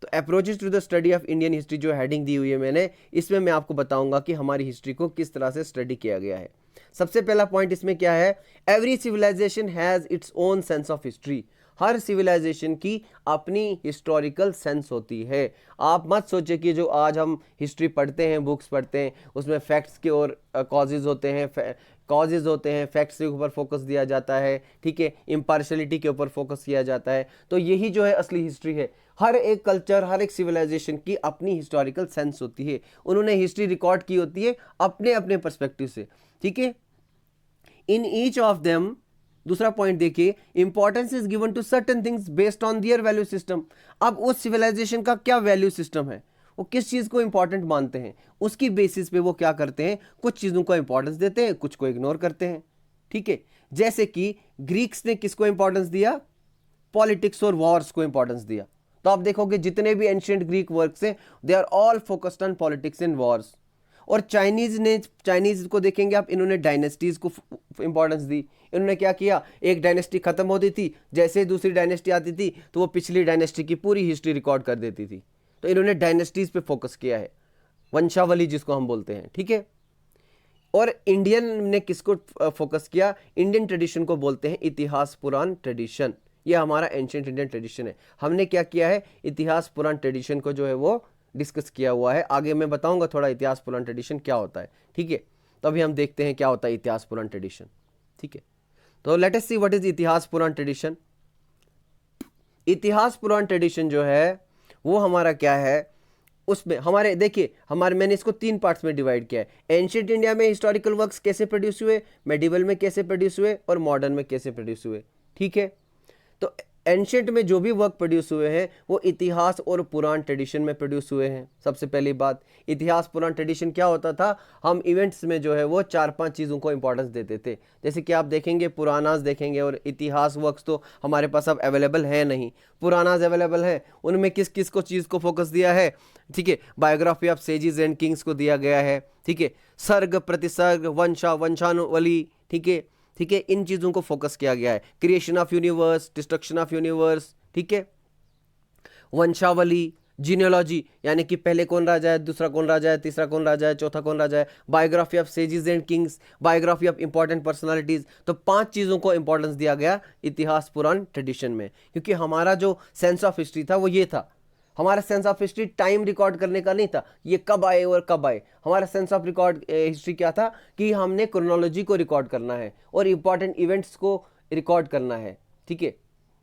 [SPEAKER 1] तो approaches to the study of Indian history जो हेडिंग दी हुई है मैंने, इसमें मैं आपको बताऊंगा कि हमारी हिस्ट्री को किस तरह से स्टडी किया गया है। सबसे पहला पॉइंट इसमें क्या है, every civilisation has its own sense of history. हर सिविलाइजेशन की अपनी हिस्टोरिकल सेंस होती है। आप मत सोचिए कि जो आज हम हिस्ट्री पढ़ते हैं, बुक्स पढ़ते हैं, उसमें फैक्ट्स के और कॉजेज होते हैं, फैक्ट्स के ऊपर फोकस दिया जाता है, ठीक है, इम्पार्शलिटी के ऊपर फोकस किया जाता है। तो यही जो है असली हिस्ट्री है। हर एक कल्चर, हर एक सिविलाइजेशन की अपनी हिस्टोरिकल सेंस होती है, उन्होंने हिस्ट्री रिकॉर्ड की होती है अपने अपने पर्सपेक्टिव से, ठीक है। इन ईच ऑफ देम, दूसरा पॉइंट देखिए, importance is given to certain things based on their value system. अब उस सिविलाइजेशन का क्या वैल्यू सिस्टम है, वो किस चीज को इंपॉर्टेंट मानते हैं, उसकी बेसिस पे वो क्या करते हैं, कुछ चीजों को इंपॉर्टेंस देते हैं, कुछ को इग्नोर करते हैं, ठीक है। जैसे कि ग्रीक्स ने किसको इंपॉर्टेंस दिया, पॉलिटिक्स और वॉर्स को इंपॉर्टेंस दिया। तो आप देखोगे जितने भी एंशिएंट ग्रीक वर्क्स हैं they are all focused on politics and wars. और चाइनीज को देखेंगे आप, इन्होंने डायनेस्टीज को इंपॉर्टेंस दी। इन्होंने क्या किया, एक डायनेस्टी खत्म होती थी, जैसे ही दूसरी डायनेस्टी आती थी तो वो पिछली डायनेस्टी की पूरी हिस्ट्री रिकॉर्ड कर देती थी। तो इन्होंने डायनेस्टीज पे फोकस किया है, वंशावली जिसको हम बोलते हैं, ठीक है। और इंडियन ने किसको फोकस किया, इंडियन ट्रेडिशन को बोलते हैं इतिहास पुराण ट्रेडिशन। ये हमारा एंशिएंट इंडियन ट्रेडिशन है। हमने क्या किया है, इतिहास पुराण ट्रेडिशन को जो है वो डिस्कस किया हुआ है। आगे मैं बताऊंगा थोड़ा इतिहास पुराण ट्रेडिशन क्या होता है, ठीक है। तो अभी हम देखते हैं क्या होता है इतिहास पुराण ट्रेडिशन, ठीक है। तो let us see what is इतिहास पुराण ट्रेडिशन। इतिहास पुराण ट्रेडिशन जो है वो हमारा क्या है, उसमें हमारे देखिए मैंने इसको 3 पार्ट्स में डिवाइड किया है। एंशिएंट इंडिया में हिस्टोरिकल वर्क्स कैसे प्रोड्यूस हुए, मेडिवल में कैसे प्रोड्यूस हुए और मॉडर्न में कैसे प्रोड्यूस हुए, ठीक है। तो एंशिएंट में जो भी वर्क प्रोड्यूस हुए हैं वो इतिहास और पुराण ट्रेडिशन में प्रोड्यूस हुए हैं। सबसे पहली बात, इतिहास पुराण ट्रेडिशन क्या होता था, हम इवेंट्स में जो है वो 4-5 चीज़ों को इंपॉर्टेंस देते थे। जैसे कि आप देखेंगे पुरानास देखेंगे, और इतिहास वर्क्स तो हमारे पास अब अवेलेबल है नहीं, पुरानास अवेलेबल है। उनमें किस किस को चीज़ को फोकस दिया है, ठीक है, biography of sages and Kings को दिया गया है, ठीक है, सर्ग प्रतिसर्ग वंशानुवली, ठीक है, ठीक है, इन चीजों को फोकस किया गया है। Creation of universe, destruction of universe, ठीक है, वंशावली, जीनियोलॉजी यानी कि पहले कौन राजा है, दूसरा कौन राजा है, तीसरा कौन राजा है, चौथा कौन राजा है, biography of sages and Kings, biography of important personalities. तो 5 चीजों को इंपॉर्टेंस दिया गया इतिहास पुराण ट्रेडिशन में, क्योंकि हमारा जो सेंस ऑफ हिस्ट्री था वो ये था। हमारा sense of history time record करने का नहीं था, ये कब आए और कब आए। हमारा सेंस ऑफ रिकॉर्ड हिस्ट्री क्या था कि हमने क्रोनोलॉजी को रिकॉर्ड करना है और इंपॉर्टेंट इवेंट्स को रिकॉर्ड करना है, ठीक है।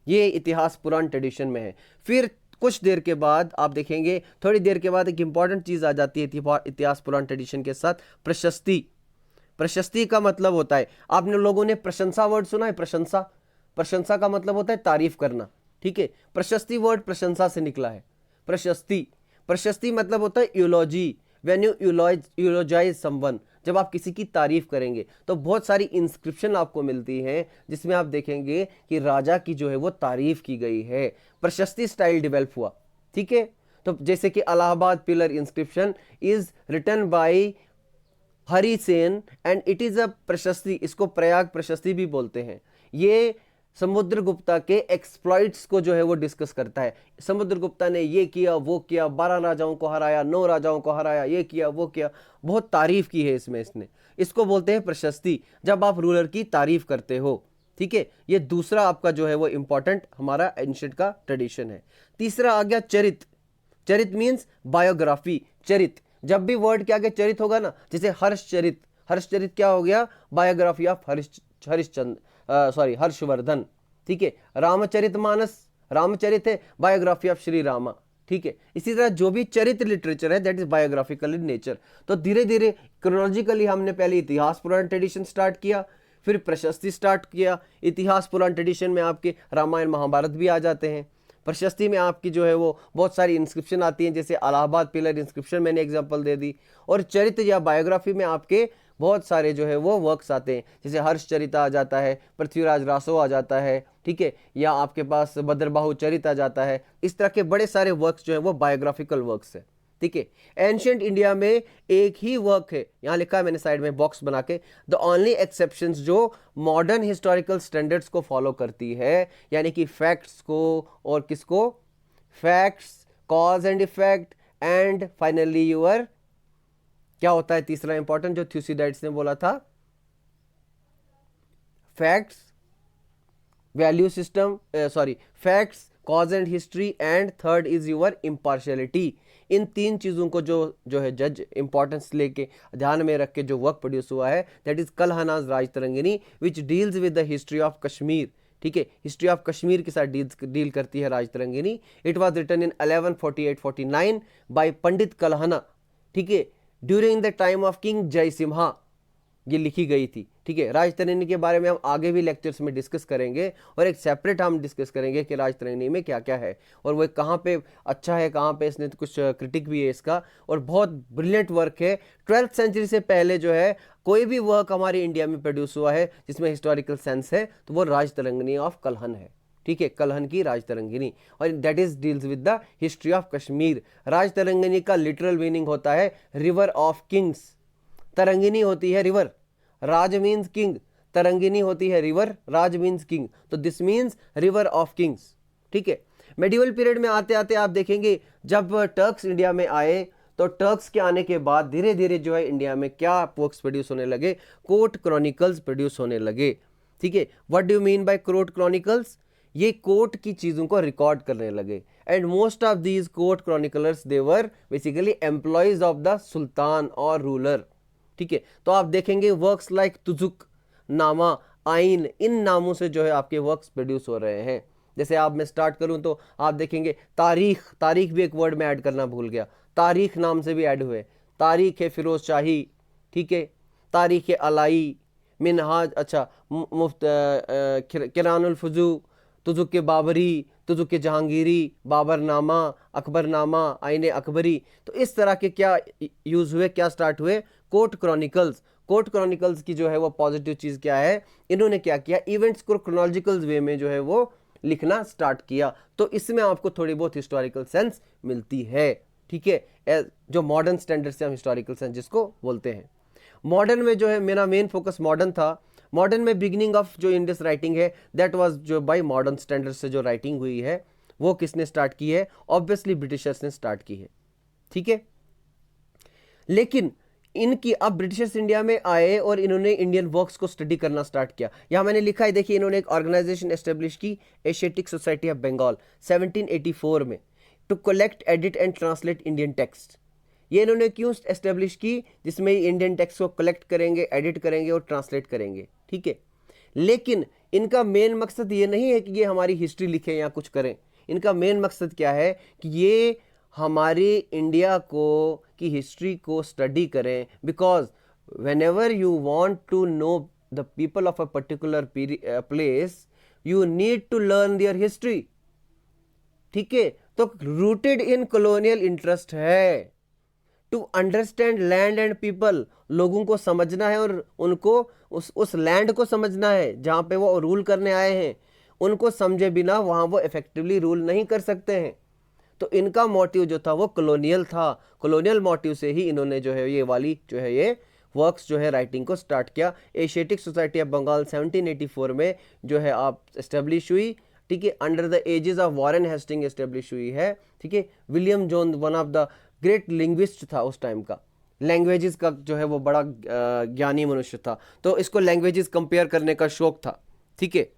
[SPEAKER 1] ये इतिहास पुराण ट्रेडिशन में है। फिर कुछ देर के बाद आप देखेंगे, थोड़ी देर के बाद एक इंपॉर्टेंट चीज आ जाती है इतिहास पुराण ट्रेडिशन के साथ, प्रशस्ति। प्रशस्ति का मतलब होता है, आपने लोगों ने प्रशंसा वर्ड सुना है, प्रशंसा, प्रशंसा का मतलब होता है तारीफ करना, ठीक है। प्रशस्ति वर्ड प्रशंसा से निकला है। प्रशस्ति, प्रशस्ति मतलब होता है यूलॉजी, व्हेन यू यूलोजाइज समवन, जब आप किसी की तारीफ करेंगे। तो बहुत सारी इंस्क्रिप्शन आपको मिलती हैं जिसमें आप देखेंगे कि राजा की जो है वो तारीफ की गई है, प्रशस्ति स्टाइल डेवलप हुआ, ठीक है। तो जैसे कि Allahabad pillar inscription is written by Hari Sen and it is a prashasti, इसको प्रयाग प्रशस्ति भी बोलते हैं। ये समुद्रगुप्ता के एक्सप्लॉइट्स को जो है वो डिस्कस करता है। समुद्रगुप्ता ने ये किया वो किया, 12 राजाओं को हराया, 9 राजाओं को हराया, ये किया वो किया, बहुत तारीफ की है इसमें इसने। इसको बोलते हैं प्रशस्ति, जब आप रूलर की तारीफ करते हो। ठीक है, ये दूसरा आपका जो है वो इंपॉर्टेंट हमारा एंशिएंट का ट्रेडिशन है। तीसरा आ गया चरित। चरित मीन्स बायोग्राफी। चरित, जब भी वर्ड के आगे चरित होगा ना, जैसे हर्षचरित, हर्षचरित क्या हो गया, बायोग्राफी ऑफ हर्षवर्धन। ठीक है, रामचरितमानस, रामचरित है, बायोग्राफी ऑफ श्री रामा। ठीक है, इसी तरह जो भी चरित्र लिटरेचर है that is biographical in nature. तो धीरे धीरे क्रोनोलॉजिकली हमने पहले इतिहास पुराण ट्रेडिशन स्टार्ट किया, फिर प्रशस्ति स्टार्ट किया। इतिहास पुराण ट्रेडिशन में आपके रामायण महाभारत भी आ जाते हैं। प्रशस्ति में आपकी जो है वो बहुत सारी इंस्क्रिप्शन आती हैं, जैसे इलाहाबाद पिलर इंस्क्रिप्शन मैंने एग्जांपल दे दी। और चरित्र या बायोग्राफी में आपके बहुत सारे जो है वो वर्क्स आते हैं, जैसे हर्षचरित आ जाता है, पृथ्वीराज रासो आ जाता है। ठीक है, या आपके पास भद्रबाहु चरित आ जाता है। इस तरह के बड़े सारे वर्क्स जो है वो बायोग्राफिकल वर्क्स है। ठीक है, एंशिएंट इंडिया में एक ही वर्क है, यहाँ लिखा है मैंने साइड में बॉक्स बना के, द ओनली एक्सेप्शंस जो मॉडर्न हिस्टोरिकल स्टैंडर्ड्स को फॉलो करती है, यानी कि फैक्ट्स को और किसको, facts, cause and effect and finally your, क्या होता है तीसरा इंपॉर्टेंट जो थ्यूसिडाइड्स ने बोला था, facts, value system, sorry facts, cause and history and third is your impartiality. इन तीन चीज़ों को जो है जज इंपॉर्टेंस लेके ध्यान में रख के जो वर्क प्रोड्यूस हुआ है that is Kalhana's Rajatarangini which deals with the history of Kashmir. ठीक है, हिस्ट्री ऑफ कश्मीर के साथ डील करती है Rajatarangini. It was written in 1148-49 by Pandit Kalhana. ठीक है, during the time of king Jai Simha ये लिखी गई थी। ठीक है, राजतरंगिनी के बारे में हम आगे भी लेक्चर्स में डिस्कस करेंगे और एक सेपरेट हम डिस्कस करेंगे कि राजतरंगिनी में क्या क्या है और वो कहाँ पे अच्छा है, कहाँ पे इसने कुछ क्रिटिक भी है इसका, और बहुत ब्रिलियंट वर्क है। 12th सेंचुरी से पहले जो है कोई भी वर्क हमारे इंडिया में प्रोड्यूस हुआ है जिसमें हिस्टोरिकल सेंस है तो वो राजतरंगिनी ऑफ कलहन है। ठीक है, कलहन की राजतरंगिनी, और that is deals with the history of Kashmir. Rajatarangini का लिटरल मीनिंग होता है रिवर ऑफ किंग्स। तरंगिनी होती है रिवर, राज मीन्स किंग, तरंगिनी होती है रिवर, राज मीन्स किंग, तो this means river of Kings. ठीक है, मेडिवल पीरियड में आते आते आप देखेंगे जब टर्क्स इंडिया में आए तो टर्क्स के आने के बाद धीरे धीरे जो है इंडिया में क्या वर्क्स प्रोड्यूस होने लगे, कोर्ट क्रॉनिकल्स प्रोड्यूस होने लगे। ठीक है, what do you mean by court chronicles, ये कोर्ट की चीज़ों को रिकॉर्ड करने लगे। And most of these court chroniclers they were basically employees of the sultan और रूलर। ठीक है, तो आप देखेंगे वर्क्स लाइक तुजुक नामा, आइन, इन नामों से जो है आपके वर्क्स प्रोड्यूस हो रहे हैं। जैसे आप मैं स्टार्ट करूं तो आप देखेंगे तारीख, तारीख भी एक वर्ड में ऐड करना भूल गया, तारीख नाम से भी ऐड हुए। तारीख है फिरोज शाही, ठीक है, तारीख है अलाई, मिनहाज, अच्छा मुफ्त, किरानुल फुजू, तुजुक के बाबरी, तुजुक के जहांगीरी, बाबरनामा, अकबरनामा, आईने अकबरी। तो इस तरह के क्या यूज हुए, क्या स्टार्ट हुए, कोर्ट क्रॉनिकल्स। कोर्ट क्रॉनिकल्स की जो है वो पॉजिटिव चीज़ क्या है, इन्होंने क्या किया, इवेंट्स को क्रोनोलॉजिकल वे में जो है वो लिखना स्टार्ट किया। तो इसमें आपको थोड़ी बहुत हिस्टोरिकल सेंस मिलती है। ठीक है, जो मॉडर्न स्टैंडर्ड से हम हिस्टोरिकल सेंस जिसको बोलते हैं। मॉडर्न में जो है मेरा मेन फोकस मॉडर्न था। मॉडर्न में बिगिनिंग ऑफ जो इंडस राइटिंग है दैट वाज जो बाय मॉडर्न स्टैंडर्ड से जो राइटिंग हुई है वो किसने स्टार्ट की है, ऑब्वियसली ब्रिटिशर्स ने स्टार्ट की है। ठीक है, लेकिन इनकी अब ब्रिटिशर्स इंडिया में आए और इन्होंने इंडियन वर्क्स को स्टडी करना स्टार्ट किया। यहाँ मैंने लिखा है, देखिए इन्होंने एक ऑर्गेनाइजेशन एस्टेब्लिश की, एशियाटिक सोसाइटी ऑफ बंगाल 1784 में, to collect, edit and translate Indian text. ये इन्होंने क्यों एस्टेब्लिश की, जिसमें इंडियन टेक्स्ट को कलेक्ट करेंगे, एडिट करेंगे और ट्रांसलेट करेंगे। ठीक है, लेकिन इनका मेन मकसद ये नहीं है कि ये हमारी हिस्ट्री लिखें या कुछ करें। इनका मेन मकसद क्या है कि ये हमारी इंडिया को की हिस्ट्री को स्टडी करें, because whenever you want to know the people of a particular place you need to learn their history. ठीक है, तो रूटेड इन कॉलोनियल इंटरेस्ट है to understand land and people. लोगों को समझना है और उनको उस लैंड को समझना है जहाँ पे वो रूल करने आए हैं। उनको समझे बिना वहाँ वो इफेक्टिवली रूल नहीं कर सकते हैं। तो इनका मोटिव जो था वो कॉलोनियल था। कॉलोनियल मोटिव से ही इन्होंने जो है ये वाली जो है ये वर्क्स जो है राइटिंग को स्टार्ट किया। एशियाटिक सोसाइटी ऑफ बंगाल 1784 में जो है आप एस्टेब्लिश हुई, ठीक है, under the ages of Warren Hasting establish हुई है, ठीक है। William Jones one of the great linguist था उस टाइम का, लैंग्वेजेस का जो है वो बड़ा ज्ञानी मनुष्य था, तो इसको लैंग्वेजेस कंपेयर करने का शौक था, ठीक है।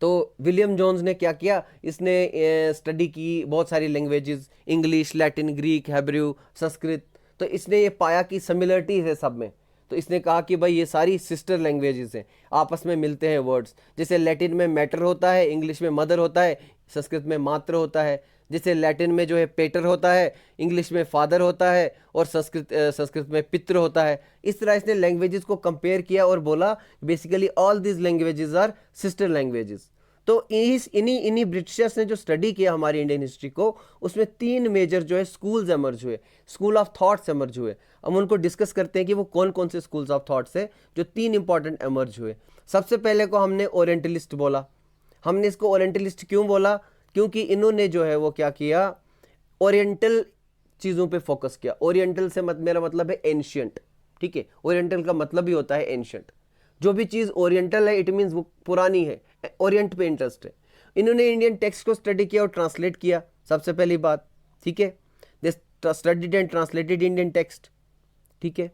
[SPEAKER 1] तो विलियम जोन्स ने क्या किया, इसने स्टडी की बहुत सारी languages, English, Latin, Greek, Hebrew, Sanskrit. तो इसने ये पाया कि सिमिलरिटीज है सब में, तो इसने कहा कि भाई ये सारी सिस्टर लैंग्वेजेस हैं, आपस में मिलते हैं वर्ड्स। जैसे लैटिन में मैटर होता है, इंग्लिश में मदर होता है, संस्कृत में मात्र होता है। जैसे लैटिन में जो है पेटर होता है, इंग्लिश में फादर होता है, और संस्कृत में पितृ होता है। इस तरह इसने लैंग्वेजेस को कंपेयर किया और बोला basically all these languages are sister languages. तो इन्हीं ब्रिटिशर्स ने जो स्टडी किया हमारी इंडियन हिस्ट्री को, उसमें 3 मेजर जो है स्कूल्स एमर्ज हुए, स्कूल ऑफ थॉट्स एमर्ज हुए। हम उनको डिस्कस करते हैं कि वो कौन कौन से स्कूल्स ऑफ थॉट्स है जो 3 इंपॉर्टेंट एमर्ज हुए। सबसे पहले को हमने ओरिएंटलिस्ट बोला। हमने इसको ओरिएंटलिस्ट क्यों बोला, क्योंकि इन्होंने जो है वो क्या किया, ओरिएंटल चीज़ों पे फोकस किया। ओरिएंटल से मेरा मतलब है एंशियंट, ठीक है। ओरिएंटल का मतलब ही होता है एंशियंट। जो भी चीज़ ओरिएंटल है इट मीन्स वो पुरानी है, ओरिएंट पे इंटरेस्ट है। इन्होंने इंडियन टेक्स्ट को स्टडी किया और ट्रांसलेट किया, सबसे पहली बात, ठीक है। दे studied and translated Indian text, ठीक है।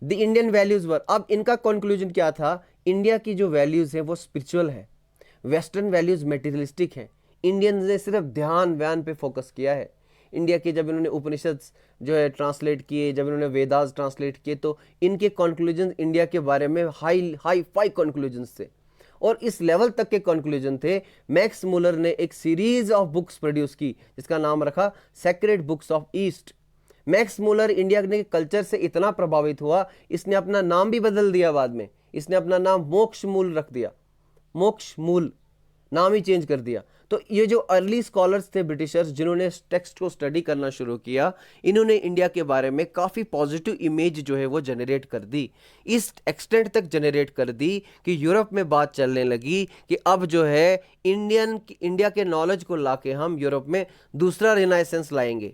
[SPEAKER 1] द इंडियन वैल्यूज वर, अब इनका कंक्लूजन क्या था, इंडिया की जो वैल्यूज है वो स्पिरिचुअल है, वेस्टर्न वैल्यूज मेटीरियलिस्टिक है। इंडियंस ने सिर्फ ध्यान व्यान पे फोकस किया है। इंडिया के जब इन्होंने उपनिषद जो है ट्रांसलेट किए, जब इन्होंने वेदास ट्रांसलेट किए, तो इनके कंक्लूजन इंडिया के बारे में हाई फाई कंक्लूजन्स थे, और इस लेवल तक के कंक्लूजन थे। मैक्स मुलर ने एक सीरीज ऑफ बुक्स प्रोड्यूस की जिसका नाम रखा sacred books of east. Max Muller India के कल्चर से इतना प्रभावित हुआ, इसने अपना नाम भी बदल दिया बाद में, इसने अपना नाम मोक्ष मूल रख दिया, मोक्ष मूल नाम ही चेंज कर दिया। तो ये जो अर्ली स्कॉलर्स थे ब्रिटिशर्स जिन्होंने टेक्स्ट को स्टडी करना शुरू किया, इन्होंने इंडिया के बारे में काफ़ी पॉजिटिव इमेज जो है वो जनरेट कर दी। इस एक्सटेंट तक जनरेट कर दी कि यूरोप में बात चलने लगी कि अब जो है इंडिया के नॉलेज को लाके हम यूरोप में दूसरा रिनाइसेंस लाएंगे।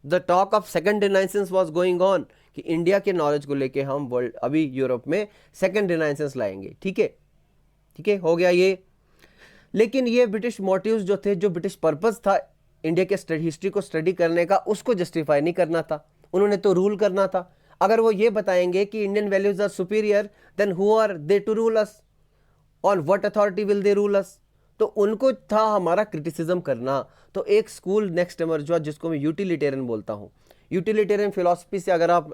[SPEAKER 1] The talk of second renaissance was going on कि इंडिया के नॉलेज को लेके हम वर्ल्ड अभी यूरोप में सेकंड रिनाइसेंस लाएंगे, ठीक है, ठीक है, हो गया ये। लेकिन ये ब्रिटिश मोटिव्स जो थे, जो ब्रिटिश पर्पस था इंडिया के हिस्ट्री को स्टडी करने का, उसको जस्टिफाई नहीं करना था। उन्होंने तो रूल करना था। अगर वो ये बताएंगे कि Indian values are superior, then who are they to rule us, on what authority will they rule us. तो उनको था हमारा क्रिटिसिज्म करना। तो एक स्कूल नेक्स्ट एमर्ज हुआ जिसको मैं यूटिलिटेरियन बोलता हूँ। यूटिलिटेरियन फिलॉसफी से अगर आप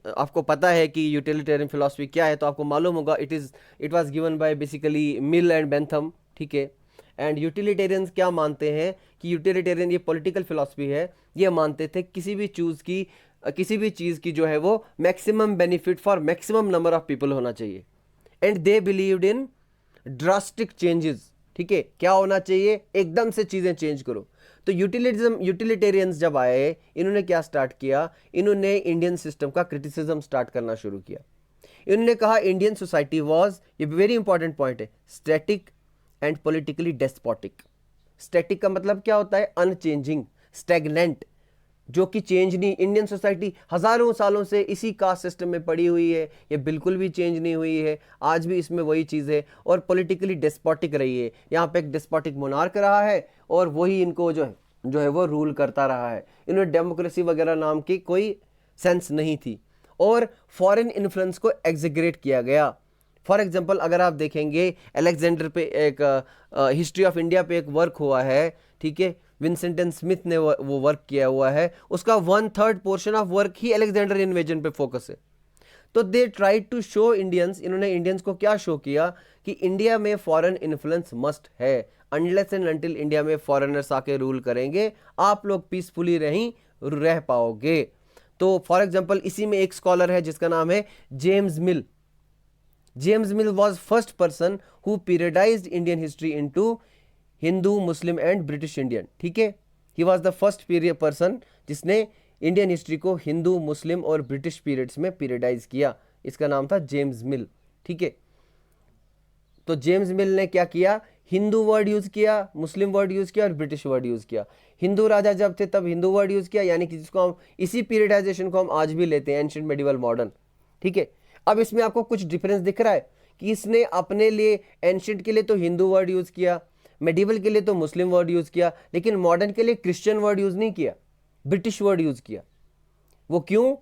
[SPEAKER 1] आपको पता है कि यूटिलिटेरियन फिलॉसफी क्या है, तो आपको मालूम होगा it was given by basically mill and Bentham, ठीक है। एंड यूटिलिटेरियंस क्या मानते हैं कि यूटिलिटेरियन ये पॉलिटिकल फिलॉसफी है, ये मानते थे किसी भी चीज़ की जो है वो maximum benefit for maximum number of people होना चाहिए। And they believed in drastic changes, ठीक है, क्या होना चाहिए, एकदम से चीज़ें चेंज करो। तो यूटिलिटेरियंस जब आए, इन्होंने क्या स्टार्ट किया, इन्होंने इंडियन सिस्टम का क्रिटिसिज्म स्टार्ट करना शुरू किया। इन्होंने कहा इंडियन सोसाइटी वाज, ये वेरी इंपॉर्टेंट पॉइंट है, static and politically despotic. Static का मतलब क्या होता है, अनचेंजिंग, स्टैग्नेंट, जो कि चेंज नहीं। इंडियन सोसाइटी हजारों सालों से इसी कास्ट सिस्टम में पड़ी हुई है, ये बिल्कुल भी चेंज नहीं हुई है, आज भी इसमें वही चीज़ है। और पॉलिटिकली डेस्पोटिक रही है, यहाँ पे एक डेस्पोटिक मोनार्क रहा है और वही इनको जो है वो रूल करता रहा है। इन्हें डेमोक्रेसी वगैरह नाम की कोई सेंस नहीं थी। और फॉरेन इन्फ्लुएंस को एग्जीग्रेट किया गया। फॉर एग्जाम्पल अगर आप देखेंगे अलेक्जेंडर पे एक हिस्ट्री ऑफ इंडिया पे एक वर्क हुआ है, ठीक है, विंसेंट एंड स्मिथ ने वो वर्क किया हुआ है, उसका 1/3 पोर्शन ऑफ वर्क ही अलेक्जेंडर इन्वेजन पे फोकस है। तो they try to show Indians, इन्होंने इंडियंस को क्या शो किया कि इंडिया में फॉरेन इन्फ्लुएंस मस्ट है, अनलेस एंड अनटिल इंडिया में फॉरेनर्स आके रूल करेंगे आप लोग पीसफुली रह पाओगे। तो फॉर एग्जाम्पल इसी में एक स्कॉलर है जिसका नाम है James Mill. James Mill was first person who periodized Indian history into Hindu, Muslim and British Indian, ठीक है। He was the first period person जिसने इंडियन हिस्ट्री को हिंदू, मुस्लिम और ब्रिटिश पीरियड्स में पीरियडाइज किया। इसका नाम था जेम्स मिल, ठीक है। तो जेम्स मिल ने क्या किया, हिंदू वर्ड यूज किया, मुस्लिम वर्ड यूज किया और ब्रिटिश वर्ड यूज किया। हिंदू राजा जब थे तब हिंदू वर्ड यूज किया, यानी कि जिसको हम इसी पीरियडाइजेशन को हम आज भी लेते हैं, एंशिएंट, मेडिवल, मॉडर्न। ठीक है, अब इसमें आपको कुछ डिफरेंस दिख रहा है कि इसने अपने लिए एंशिएंट के लिए तो हिंदू वर्ड यूज किया, मेडिवल के लिए तो मुस्लिम वर्ड यूज किया, लेकिन मॉडर्न के लिए क्रिश्चियन वर्ड यूज नहीं किया, ब्रिटिश वर्ड यूज किया। वो क्यों?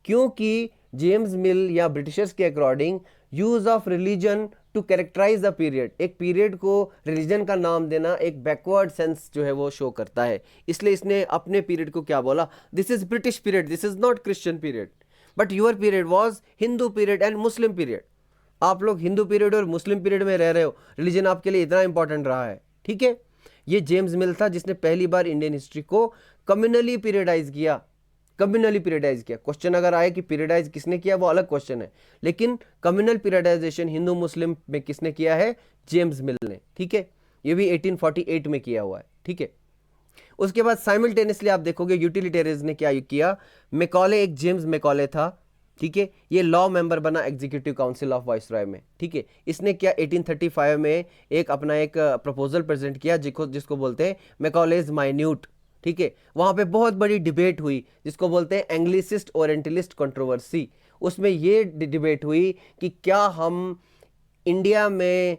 [SPEAKER 1] क्योंकि जेम्स मिल या ब्रिटिशर्स के according use of religion to characterise the period, एक पीरियड को रिलीजन का नाम देना एक बैकवर्ड सेंस जो है वो शो करता है। इसलिए इसने अपने पीरियड को क्या बोला, this is British period, this is not Christian period, but your period was Hindu period and Muslim period. आप लोग हिंदू पीरियड और मुस्लिम पीरियड में रह रहे हो, रिलीजन आपके लिए इतना इंपॉर्टेंट रहा है। ठीक है, ये जेम्स मिल था जिसने पहली बार इंडियन हिस्ट्री को कम्युनली पीरियडाइज किया। कम्युनली पीरियडाइज किया। क्वेश्चन अगर आए कि पीरियडाइज किसने किया, वो अलग क्वेश्चन है, लेकिन कम्युनल पीरियडाइजेशन हिंदू मुस्लिम में किसने किया है? जेम्स मिल ने। ठीक है, ये भी 1848 में किया हुआ है। ठीक है, उसके बाद साइमल्टेनियसली आप देखोगे यूटिलिटेरियंस ने क्या किया। मैकॉले, एक जेम्स मैकॉले था, ठीक है, ये लॉ मेंबर बना एग्जीक्यूटिव काउंसिल ऑफ वाइसरॉय में। ठीक है, इसने क्या 1835 में एक अपना एक प्रपोजल प्रेजेंट किया जिसको बोलते हैं मैकॉलेज माइन्यूट। ठीक है, वहां पे बहुत बड़ी डिबेट हुई जिसको बोलते हैं एंग्लिसिस्ट ओरिएंटलिस्ट कंट्रोवर्सी। उसमें ये डिबेट हुई कि क्या हम इंडिया में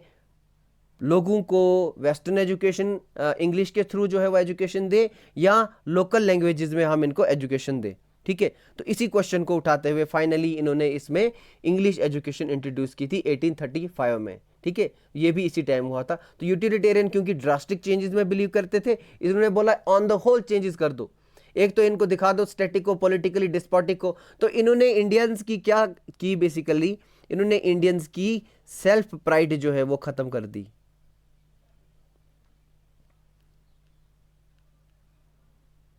[SPEAKER 1] लोगों को वेस्टर्न एजुकेशन इंग्लिश के थ्रू जो है वो एजुकेशन दे या लोकल लैंग्वेजेस में हम इनको एजुकेशन दे। ठीक है, तो इसी क्वेश्चन को उठाते हुए फाइनली इन्होंने इसमें इंग्लिश एजुकेशन इंट्रोड्यूस की थी 1835 में। ठीक है, ये भी इसी टाइम हुआ था। तो यूटिलिटेरियन क्योंकि ड्रास्टिक चेंजेस में बिलीव करते थे, इन्होंने बोला ऑन द होल चेंजेस कर दो, एक तो इनको दिखा दो स्टैटिक को, पॉलिटिकली डिस्पोटिक को। तो इन्होंने इंडियंस की क्या की, बेसिकली इन्होंने इंडियंस की सेल्फ प्राइड जो है वो खत्म कर दी।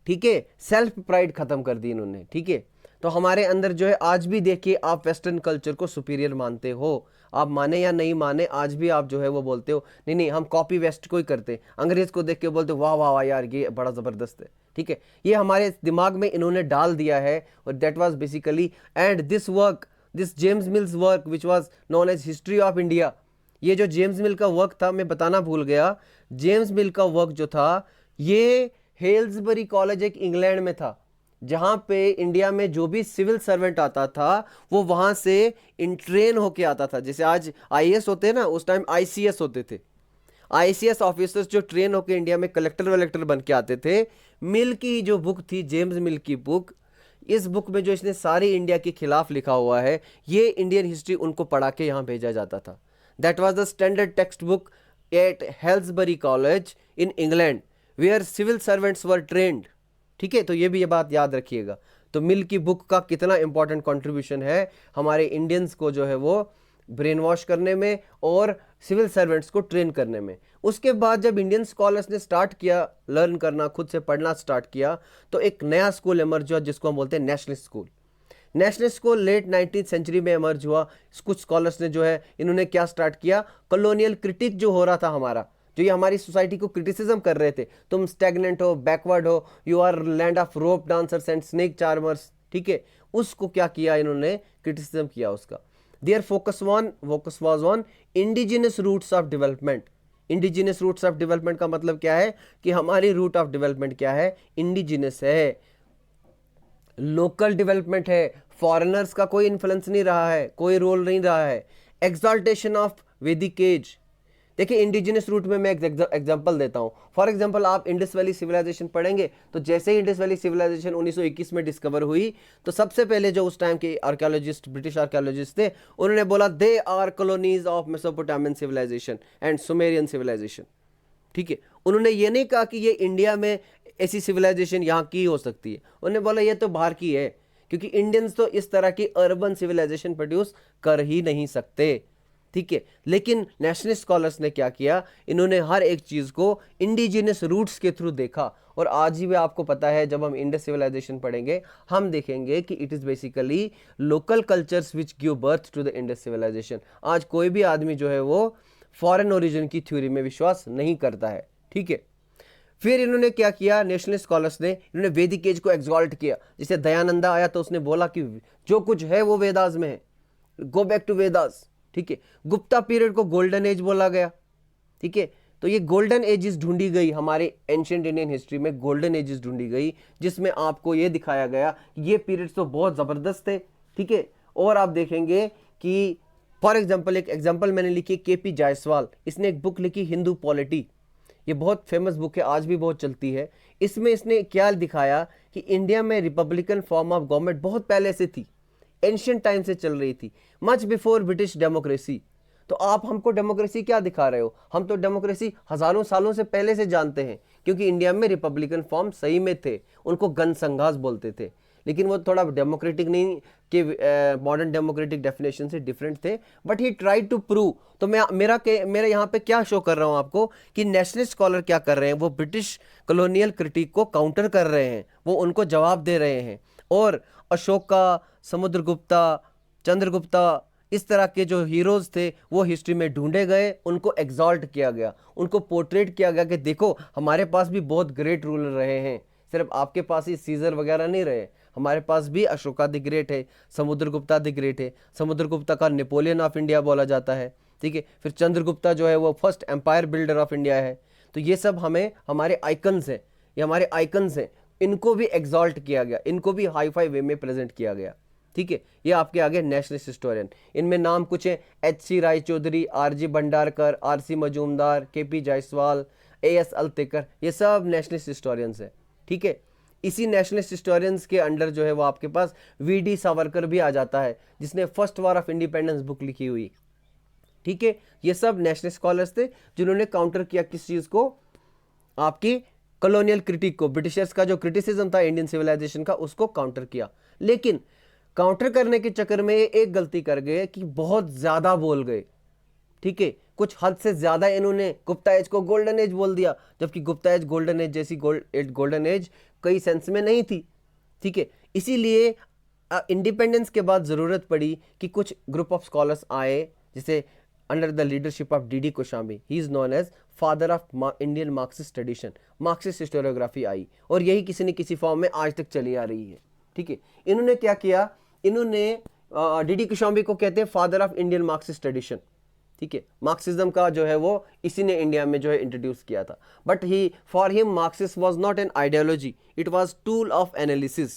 [SPEAKER 1] ठीक है, सेल्फ प्राइड खत्म कर दी इन्होंने। ठीक है, तो हमारे अंदर जो है आज भी देखिए, आप वेस्टर्न कल्चर को सुपीरियर मानते हो, आप माने या नहीं माने, आज भी आप जो है वो बोलते हो नहीं नहीं हम कॉपी वेस्ट को ही करते, अंग्रेज को देख के बोलते वाह वाह वाह यार ये बड़ा जबरदस्त है। ठीक है, ये हमारे दिमाग में इन्होंने डाल दिया है, और that was basically and this work, this James Mills work which was known as history of India. ये जो जेम्स मिल का वर्क था, मैं बताना भूल गया, जेम्स मिल का वर्क जो था ये हेल्सबरी कॉलेज एक इंग्लैंड में था, जहां पे इंडिया में जो भी सिविल सर्वेंट आता था वो वहां से ट्रेन होके आता था। जैसे आज आईएएस होते हैं ना, उस टाइम आईसीएस होते थे। आईसीएस ऑफिसर्स जो ट्रेन होके इंडिया में कलेक्टर वलेक्टर बन के आते थे। मिल की जो बुक थी, जेम्स मिल की बुक, इस बुक में जो इसने सारी इंडिया के खिलाफ लिखा हुआ है, ये इंडियन हिस्ट्री उनको पढ़ा के यहाँ भेजा जाता था। That was the standard text book at Haileybury college in England where civil servants were trained. ठीक है, तो ये भी ये बात याद रखिएगा। तो मिल की बुक का कितना इंपॉर्टेंट कंट्रीब्यूशन है हमारे इंडियंस को जो है वो ब्रेन वॉश करने में और सिविल सर्वेंट्स को ट्रेन करने में। उसके बाद जब इंडियन स्कॉलर्स ने स्टार्ट किया लर्न करना, खुद से पढ़ना स्टार्ट किया, तो एक नया स्कूल एमर्ज हुआ जिसको हम बोलते हैं nationalist school. Nationalist school late 19th century में एमर्ज हुआ। कुछ स्कॉलर्स ने जो है इन्होंने क्या स्टार्ट किया, कॉलोनियल क्रिटिक जो हो रहा था हमारा, जो ये हमारी सोसाइटी को क्रिटिसिज्म कर रहे थे, तुम स्टैग्नेंट हो, बैकवर्ड हो, you are land of rope dancers and snake charmers. ठीक है, उसको क्या किया इन्होंने, क्रिटिसिज्म किया उसका। Their focus was on indigenous roots of development. Indigenous roots of development का मतलब क्या है कि हमारी रूट ऑफ डेवलपमेंट क्या है, इंडिजिनस है, लोकल डेवलपमेंट है, फॉरेनर्स का कोई इन्फ्लुएंस नहीं रहा है, कोई रोल नहीं रहा है। एक्सॉल्टेशन ऑफ वैदिक एज। देखिए इंडिजिनस रूट में मैं एग्जांपल देता हूं। फॉर एग्जांपल आप इंडस वैली सिविलाइजेशन पढ़ेंगे, तो जैसे ही इंडस वैली सिविलाइजेशन 1921 में डिस्कवर हुई, तो सबसे पहले जो उस टाइम के आर्कियोलॉजिस्ट, ब्रिटिश आर्कियोलॉजिस्ट थे, उन्होंने बोला they are colonies of Mesopotamian civilisation and Sumerian civilisation. ठीक है, उन्होंने ये नहीं कहा कि ये इंडिया में ऐसी सिविलाइजेशन यहाँ की हो सकती है, उन्होंने बोला ये तो बाहर की है, क्योंकि इंडियंस तो इस तरह की अर्बन सिविलाइजेशन प्रोड्यूस कर ही नहीं सकते। ठीक है, लेकिन नेशनल स्कॉलर्स ने क्या किया, इन्होंने हर एक चीज को इंडिजिनस रूट्स के थ्रू देखा। और आज भी आपको पता है, जब हम इंडस सिविलाइजेशन पढ़ेंगे हम देखेंगे कि it is basically local cultures which give birth to the Indus civilisation. आज कोई भी आदमी जो है वो फॉरेन ओरिजिन की थ्योरी में विश्वास नहीं करता है। ठीक है, फिर इन्होंने क्या किया, नेशनल स्कॉलर्स ने, इन्होंने वैदिक एज को एक्सॉल्ट किया। जैसे दयानंदा आया तो उसने बोला कि जो कुछ है वो वेदास में है, गो बैक टू वेदास। ठीक है, गुप्ता पीरियड को गोल्डन एज बोला गया। ठीक है, तो ये गोल्डन एजेस ढूंढी गई हमारे एंशियंट इंडियन हिस्ट्री में, गोल्डन एजेस ढूंढी गई जिसमें आपको ये दिखाया गया ये पीरियड्स तो बहुत ज़बरदस्त थे, ठीक है। और आप देखेंगे कि फॉर एग्जाम्पल, एक एग्जाम्पल मैंने लिखी केपी जायसवाल, इसने एक बुक लिखी हिंदू पॉलिटी, ये बहुत फेमस बुक है, आज भी बहुत चलती है। इसमें इसने क्या दिखाया कि इंडिया में रिपब्लिकन फॉर्म ऑफ गवर्नमेंट बहुत पहले से थी, एंशियंट टाइम से चल रही थी, मच बिफोर ब्रिटिश डेमोक्रेसी। तो आप हमको डेमोक्रेसी क्या दिखा रहे हो? हम तो डेमोक्रेसी हजारों सालों से पहले से जानते हैं, क्योंकि इंडिया में रिपब्लिकन फॉर्म सही में थे, उनको गण संघास बोलते थे, लेकिन वो थोड़ा डेमोक्रेटिक नहीं कि मॉडर्न डेमोक्रेटिक डेफिनेशन से डिफरेंट थे, but he tried to prove. तो मेरा यहाँ पे क्या शो कर रहा हूँ आपको कि नेशनलिस्ट स्कॉलर क्या कर रहे हैं, वो ब्रिटिश कॉलोनियल क्रिटिक को काउंटर कर रहे हैं, वो उनको जवाब दे रहे हैं। और अशोका, समुद्रगुप्ता, चंद्रगुप्ता, इस तरह के जो हीरोज थे वो हिस्ट्री में ढूंढे गए, उनको एग्जॉल्ट किया गया, उनको पोर्ट्रेट किया गया कि देखो हमारे पास भी बहुत ग्रेट रूलर रहे हैं, सिर्फ आपके पास ही सीजर वगैरह नहीं रहे, हमारे पास भी अशोका द ग्रेट है, समुद्रगुप्ता द ग्रेट है। समुद्रगुप्ता का नेपोलियन ऑफ इंडिया बोला जाता है, ठीक है। फिर चंद्रगुप्ता जो है वो first empire builder of India है। तो ये सब हमें हमारे आइकन्स हैं, ये हमारे आइकन्स हैं, इनको भी एग्जॉल्ट किया गया, इनको भी हाई फाई वे में प्रेजेंट किया गया, ठीक है। ये आपके आगे नेशनलिस्ट हिस्टोरियन, इनमें नाम कुछ है H C. Ray Chaudhuri, R G. Bhandarkar, R C. Majumdar, K P. Jayaswal, A S. Altekar, ये सब नेशनलिस्ट हिस्टोरियंस है, ठीक है। इसी नेशनलिस्ट हिस्टोरियंस के अंडर जो है वो आपके पास वी.डी. सावरकर भी आ जाता है, जिसने first war of independence book लिखी हुई, ठीक है। ये सब नेशनल स्कॉलर्स थे जिन्होंने काउंटर किया किस चीज को, आपकी कॉलोनियल क्रिटिक को, ब्रिटिशर्स का जो क्रिटिसिज्म था इंडियन सिविलाइजेशन का, उसको काउंटर किया। लेकिन काउंटर करने के चक्कर में एक गलती कर गए कि बहुत ज्यादा बोल गए, ठीक है। कुछ हद से ज्यादा इन्होंने गुप्ता एज को गोल्डन एज बोल दिया, जबकि गुप्ता एज गोल्डन एज जैसी गोल्डन एज कई सेंस में नहीं थी, ठीक है। इसीलिए इंडिपेंडेंस के बाद जरूरत पड़ी कि कुछ ग्रुप ऑफ स्कॉलर्स आए, जिसे under the leadership of D D. Kosambi, he is known as father of Indian Marxist tradition, Marxist historiography आई, और यही किसी न किसी फॉर्म में आज तक चली आ रही है, ठीक है। इन्होंने क्या किया, इन्होंने डी.डी. कोशाम्बी को कहते हैं father of Indian Marxist tradition, ठीक है। मार्क्सिज्म का जो है वो इसी ने इंडिया में जो है इंट्रोड्यूस किया था, but he for him Marxism was not an ideology, it was tool of analysis.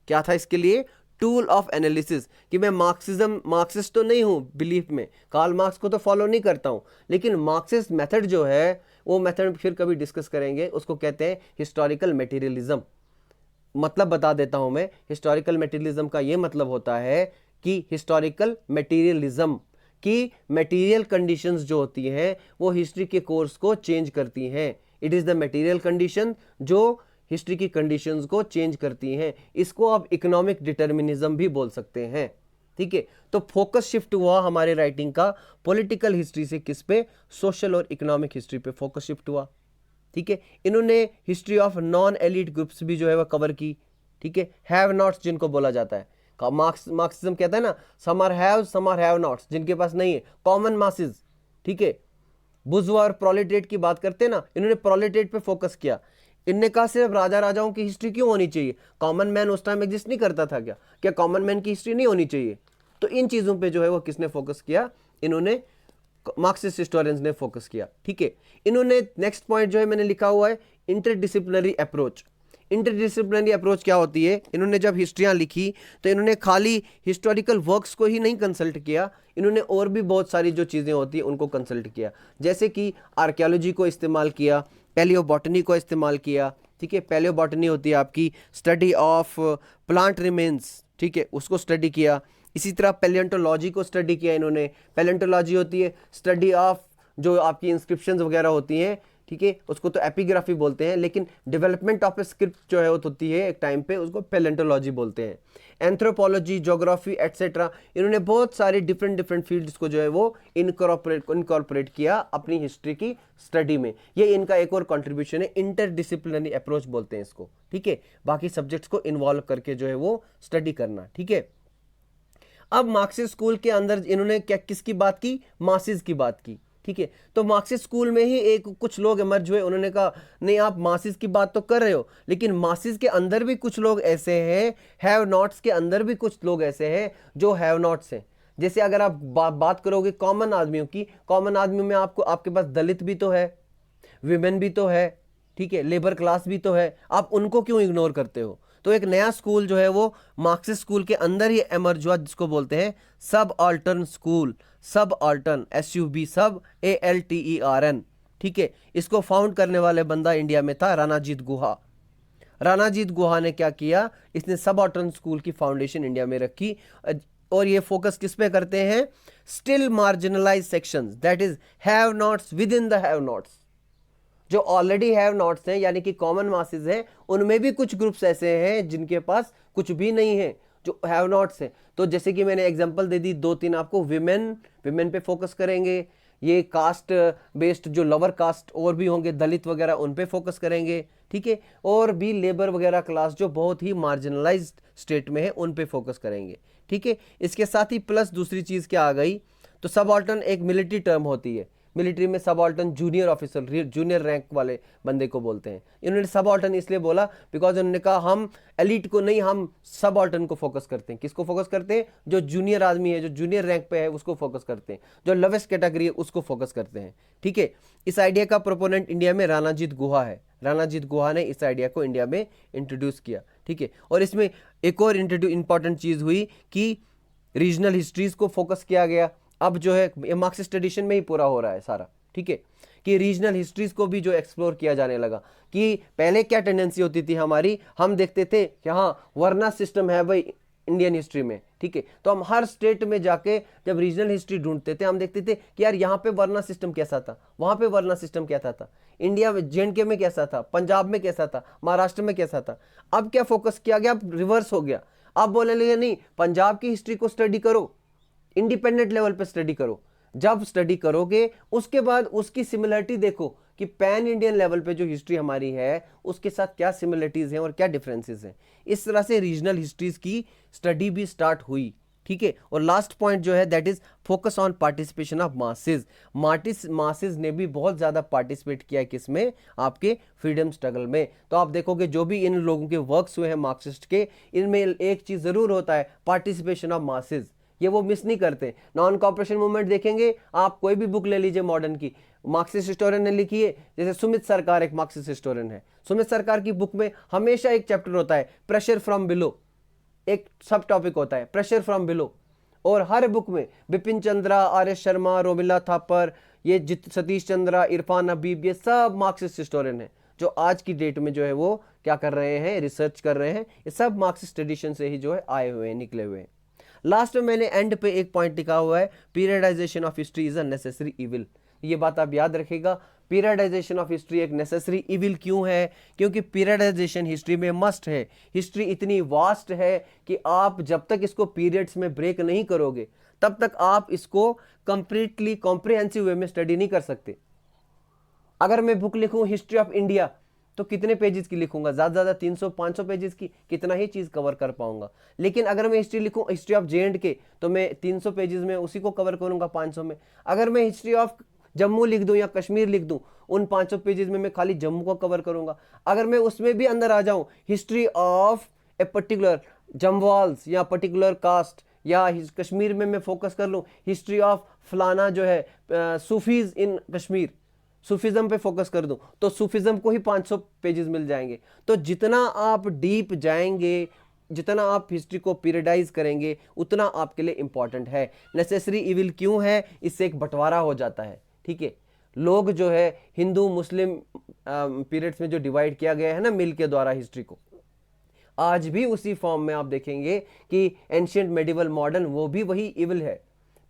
[SPEAKER 1] क्या था इसके लिए? टूल ऑफ एनालिसिस, कि मैं मार्क्सिस्ट तो नहीं हूं बिलीफ में, कार्ल मार्क्स को तो फॉलो नहीं करता हूं, लेकिन मार्क्सिस्ट मेथड जो है वो मेथड फिर कभी डिस्कस करेंगे, उसको कहते हैं हिस्टोरिकल मटेरियलिज्म। मतलब बता देता हूं मैं, हिस्टोरिकल मटेरियलिज्म का ये मतलब होता है कि हिस्टोरिकल मटेरियलिज्म की मटेरियल कंडीशंस जो होती हैं वो हिस्ट्री के कोर्स को चेंज करती हैं। It is the material condition जो हिस्ट्री की कंडीशंस को चेंज करती हैं। इसको आप इकोनॉमिक डिटर्मिनिज्म भी बोल सकते हैं, ठीक है। तो फोकस शिफ्ट हुआ हमारे राइटिंग का पॉलिटिकल हिस्ट्री से किस पे? सोशल और इकोनॉमिक हिस्ट्री पे फोकस शिफ्ट हुआ, ठीक है। इन्होंने history of non elite groups भी जो है वह कवर की, ठीक है। हैव नॉट्स जिनको बोला जाता है, मार्क्सिज्म कहता है ना, सम आर हैव नॉट्स, जिनके पास नहीं है, कॉमन मासेस, ठीक है। बुर्जुआ और प्रोलेटेरिएट की बात करते हैं ना, इन्होंने प्रोलेटेरिएट पे फोकस किया। इनने कहा सिर्फ राजा राजाओं की हिस्ट्री क्यों होनी चाहिए? कॉमन मैन उस टाइम एग्जिस्ट नहीं करता था क्या कॉमन मैन की हिस्ट्री नहीं होनी चाहिए? तो इन चीजों पे जो है वो किसने फोकस किया? इन्होंने, मार्क्सिस्ट हिस्टोरियंस ने फोकस किया, ठीक है। इन्होंने नेक्स्ट पॉइंट जो है मैंने लिखा हुआ है इंटरडिसिप्लिनरी अप्रोच। इंटरडिसिप्लिनरी अप्रोच क्या होती है? इन्होंने जब हिस्ट्रियां लिखी तो इन्होंने खाली हिस्टोरिकल वर्क्स को ही नहीं कंसल्ट किया, इन्होंने और भी बहुत सारी जो चीज़ें होती हैं उनको कंसल्ट किया, जैसे कि आर्कियोलॉजी को इस्तेमाल किया, पैलियोबॉटनी को इस्तेमाल किया, ठीक है। पैलियोबॉटनी होती है आपकी स्टडी ऑफ प्लांट रिमेन्स, ठीक है, उसको स्टडी किया। इसी तरह पैलियोंटोलॉजी को स्टडी किया इन्होंने। पैलियोंटोलॉजी होती है स्टडी ऑफ जो आपकी इंस्क्रिप्शंस वगैरह होती हैं, ठीक है, उसको तो एपिग्राफी बोलते हैं, लेकिन डेवलपमेंट ऑफ ए स्क्रिप्ट जो है वो होती है एक टाइम पे, उसको पैलियोंटोलॉजी बोलते हैं। एंथ्रोपोलॉजी, ज्योग्राफी एटसेट्रा, इन्होंने बहुत सारे डिफरेंट फील्ड्स को जो है वो इनकॉर्पोरेट किया अपनी हिस्ट्री की स्टडी में। ये इनका एक और कंट्रीब्यूशन है, इंटरडिसिप्लिनरी अप्रोच बोलते हैं इसको, ठीक है। बाकी सब्जेक्ट्स को इन्वॉल्व करके जो है वो स्टडी करना, ठीक है। अब मार्क्सिस्ट स्कूल के अंदर इन्होंने क्या किसकी बात की? मासेस की बात की, ठीक है। तो मार्क्सिस्ट स्कूल में ही एक कुछ लोग इमर्ज हुए, उन्होंने कहा नहीं आप मासेस की बात तो कर रहे हो, लेकिन मासेस के अंदर भी कुछ लोग ऐसे हैं, हैव नॉट्स के अंदर भी कुछ लोग ऐसे हैं जो हैव नॉट्स हैं। जैसे अगर आप बात करोगे कॉमन आदमियों की, कॉमन आदमियों में आपको आपके पास दलित भी तो है, विमेन भी तो है, ठीक है, लेबर क्लास भी तो है, आप उनको क्यों इग्नोर करते हो? तो एक नया स्कूल जो है वो मार्क्सिस्ट स्कूल के अंदर ही एमर्ज हुआ, जिसको बोलते हैं सब ऑल्टर्न स्कूल। सब ऑल्टर्न, SUB, सब ALTERN, ठीक है। इसको फाउंड करने वाले बंदा इंडिया में था रानाजीत गुहा। रानाजीत गुहा ने क्या किया, इसने सब ऑल्टर्न स्कूल की फाउंडेशन इंडिया में रखी, और ये फोकस किस पे करते हैं? Still marginalise sections, that is have nots within the have nots. जो ऑलरेडी हैव नॉट्स हैं, यानी कि कॉमन मासेस हैं, उनमें भी कुछ ग्रुप्स ऐसे हैं जिनके पास कुछ भी नहीं है, जो हैव नॉट्स हैं। तो जैसे कि मैंने एग्जांपल दे दी दो तीन आपको, विमेन पे फोकस करेंगे, ये कास्ट बेस्ड जो लोअर कास्ट और भी होंगे, दलित वगैरह, उन पे फोकस करेंगे, ठीक है, और भी लेबर वगैरह क्लास जो बहुत ही मार्जिनलाइज्ड स्टेट में है, उन पे फोकस करेंगे, ठीक है। इसके साथ ही प्लस दूसरी चीज क्या आ गई, तो सबऑल्टर्न एक मिलिट्री टर्म होती है। मिलिट्री में subaltern junior officer, junior rank वाले बंदे को बोलते हैं। इन्होंने सबऑल्टर्न इसलिए बोला बिकॉज उन्होंने कहा हम एलिट को नहीं, हम सबऑल्टर्न को फोकस करते हैं। किसको फोकस करते हैं? जो जूनियर आदमी है, जो जूनियर रैंक पे है, उसको फोकस करते हैं। जो लोवेस्ट कैटेगरी है उसको फोकस करते हैं, ठीक है। इस आइडिया का प्रोपोनेंट इंडिया में रानाजीत गुहा है। रानाजीत गुहा ने इस आइडिया को इंडिया में इंट्रोड्यूस किया, ठीक है। और इसमें एक और इंपॉर्टेंट चीज हुई कि रीजनल हिस्ट्रीज को फोकस किया गया। अब जो है ये मार्क्सिस्ट ट्रेडिशन में ही पूरा हो रहा है सारा, ठीक है, कि रीजनल हिस्ट्रीज को भी जो एक्सप्लोर किया जाने लगा। कि पहले क्या टेंडेंसी होती थी हमारी, हम देखते थे कि हाँ वर्ना सिस्टम है भाई इंडियन हिस्ट्री में, ठीक है, तो हम हर स्टेट में जाके जब रीजनल हिस्ट्री ढूंढते थे, हम देखते थे कि यार यहाँ पे वर्ना सिस्टम कैसा था, वहां पे वर्ना सिस्टम क्या था, इंडिया में JNK में कैसा था, पंजाब में कैसा था, महाराष्ट्र में कैसा था। अब क्या फोकस किया गया, अब रिवर्स हो गया। अब बोलने लगे नहीं, पंजाब की हिस्ट्री को स्टडी करो, इंडिपेंडेंट लेवल पे स्टडी करो। जब स्टडी करोगे उसके बाद उसकी सिमिलरिटी देखो कि पैन इंडियन लेवल पे जो हिस्ट्री हमारी है उसके साथ क्या सिमिलरिटीज हैं और क्या डिफरेंसेस हैं। इस तरह से रीजनल हिस्ट्रीज की स्टडी भी स्टार्ट हुई, ठीक है। और लास्ट पॉइंट जो है that is focus on participation of masses. Masses ने भी बहुत ज्यादा पार्टिसिपेट किया है किसमें, आपके फ्रीडम स्ट्रगल में। तो आप देखोगे जो भी इन लोगों के वर्क्स हुए हैं मार्क्सिस्ट के, इनमें एक चीज जरूर होता है, पार्टिसिपेशन ऑफ मासेस। ये वो मिस नहीं करते। नॉन कॉपरेशन मूवमेंट देखेंगे आप, कोई भी बुक ले लीजिए मॉडर्न की, मार्क्सिस्ट हिस्टोरियन ने लिखी है, जैसे सुमित सरकार एक मार्क्सिस्ट हिस्टोरियन है। सुमित सरकार की बुक में हमेशा एक चैप्टर होता है प्रेशर फ्रॉम बिलो, एक सब टॉपिक होता है प्रेशर फ्रॉम बिलो। और हर बुक में बिपिन चंद्रा, RS शर्मा, रोमिला थापर, ये सतीश चंद्रा, इरफान हबीब, ये सब मार्क्सिस्ट हिस्टोरियन है जो आज की डेट में जो है वो क्या कर रहे हैं, रिसर्च कर रहे हैं। ये सब मार्क्सिस्ट ट्रेडिशन से ही जो है आए हुए हैं, निकले हुए हैं। लास्ट में मैंने एंड पे एक पॉइंट लिखा हुआ है, periodisation of history is a necessary evil. ये बात आप याद रखिएगा, पीरियडाइजेशन ऑफ हिस्ट्री एक नेसेसरी इविल क्यों है? क्योंकि पीरियडाइजेशन हिस्ट्री में मस्ट है। हिस्ट्री इतनी वास्ट है कि आप जब तक इसको पीरियड्स में ब्रेक नहीं करोगे तब तक आप इसको कंप्लीटली कॉम्प्रिहेंसिव वे में स्टडी नहीं कर सकते। अगर मैं बुक लिखूं हिस्ट्री ऑफ इंडिया तो कितने पेजेस की लिखूंगा? ज्यादा 300-500 पेजेस की, कितना ही चीज कवर कर पाऊंगा। लेकिन अगर मैं हिस्ट्री लिखूं हिस्ट्री ऑफ JNK तो मैं 300 पेजेस में उसी को कवर करूंगा 500 में। अगर मैं हिस्ट्री ऑफ जम्मू लिख दूं या कश्मीर लिख दूं, उन 500 पेजेस में मैं खाली जम्मू को कवर करूंगा। अगर मैं उसमें भी अंदर आ जाऊं, हिस्ट्री ऑफ ए पर्टिकुलर जमवाल्स या पर्टिकुलर कास्ट, या कश्मीर में मैं फोकस कर लूं हिस्ट्री ऑफ फलाना जो है सूफीज इन कश्मीर, सूफिज्म पे फोकस कर दूं तो सूफिज्म को ही 500 पेजेस मिल जाएंगे। तो जितना आप डीप जाएंगे, जितना आप हिस्ट्री को पीरियडाइज करेंगे, उतना आपके लिए इंपॉर्टेंट है। नेसेसरी इविल क्यों है? इससे एक बंटवारा हो जाता है, ठीक है। लोग जो है हिंदू मुस्लिम पीरियड्स में जो डिवाइड किया गया है ना मिल के द्वारा हिस्ट्री को, आज भी उसी फॉर्म में आप देखेंगे कि एंशियंट, मेडिवल, मॉडर्न, वो भी वही इविल है।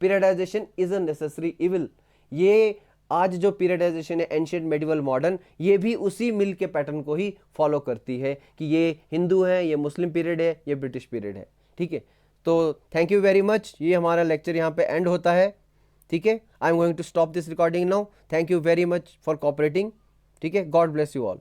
[SPEAKER 1] Periodisation is a necessary evil. ये आज जो पीरियडाइजेशन है एंशियंट, मेडिवल, मॉडर्न, ये भी उसी मिल के पैटर्न को ही फॉलो करती है कि ये हिंदू है, ये मुस्लिम पीरियड है, ये ब्रिटिश पीरियड है, ठीक है। तो थैंक यू वेरी मच। ये हमारा लेक्चर यहाँ पे एंड होता है, ठीक है। I am going to stop this recording now. Thank you very much for cooperating, ठीक है। God bless you all.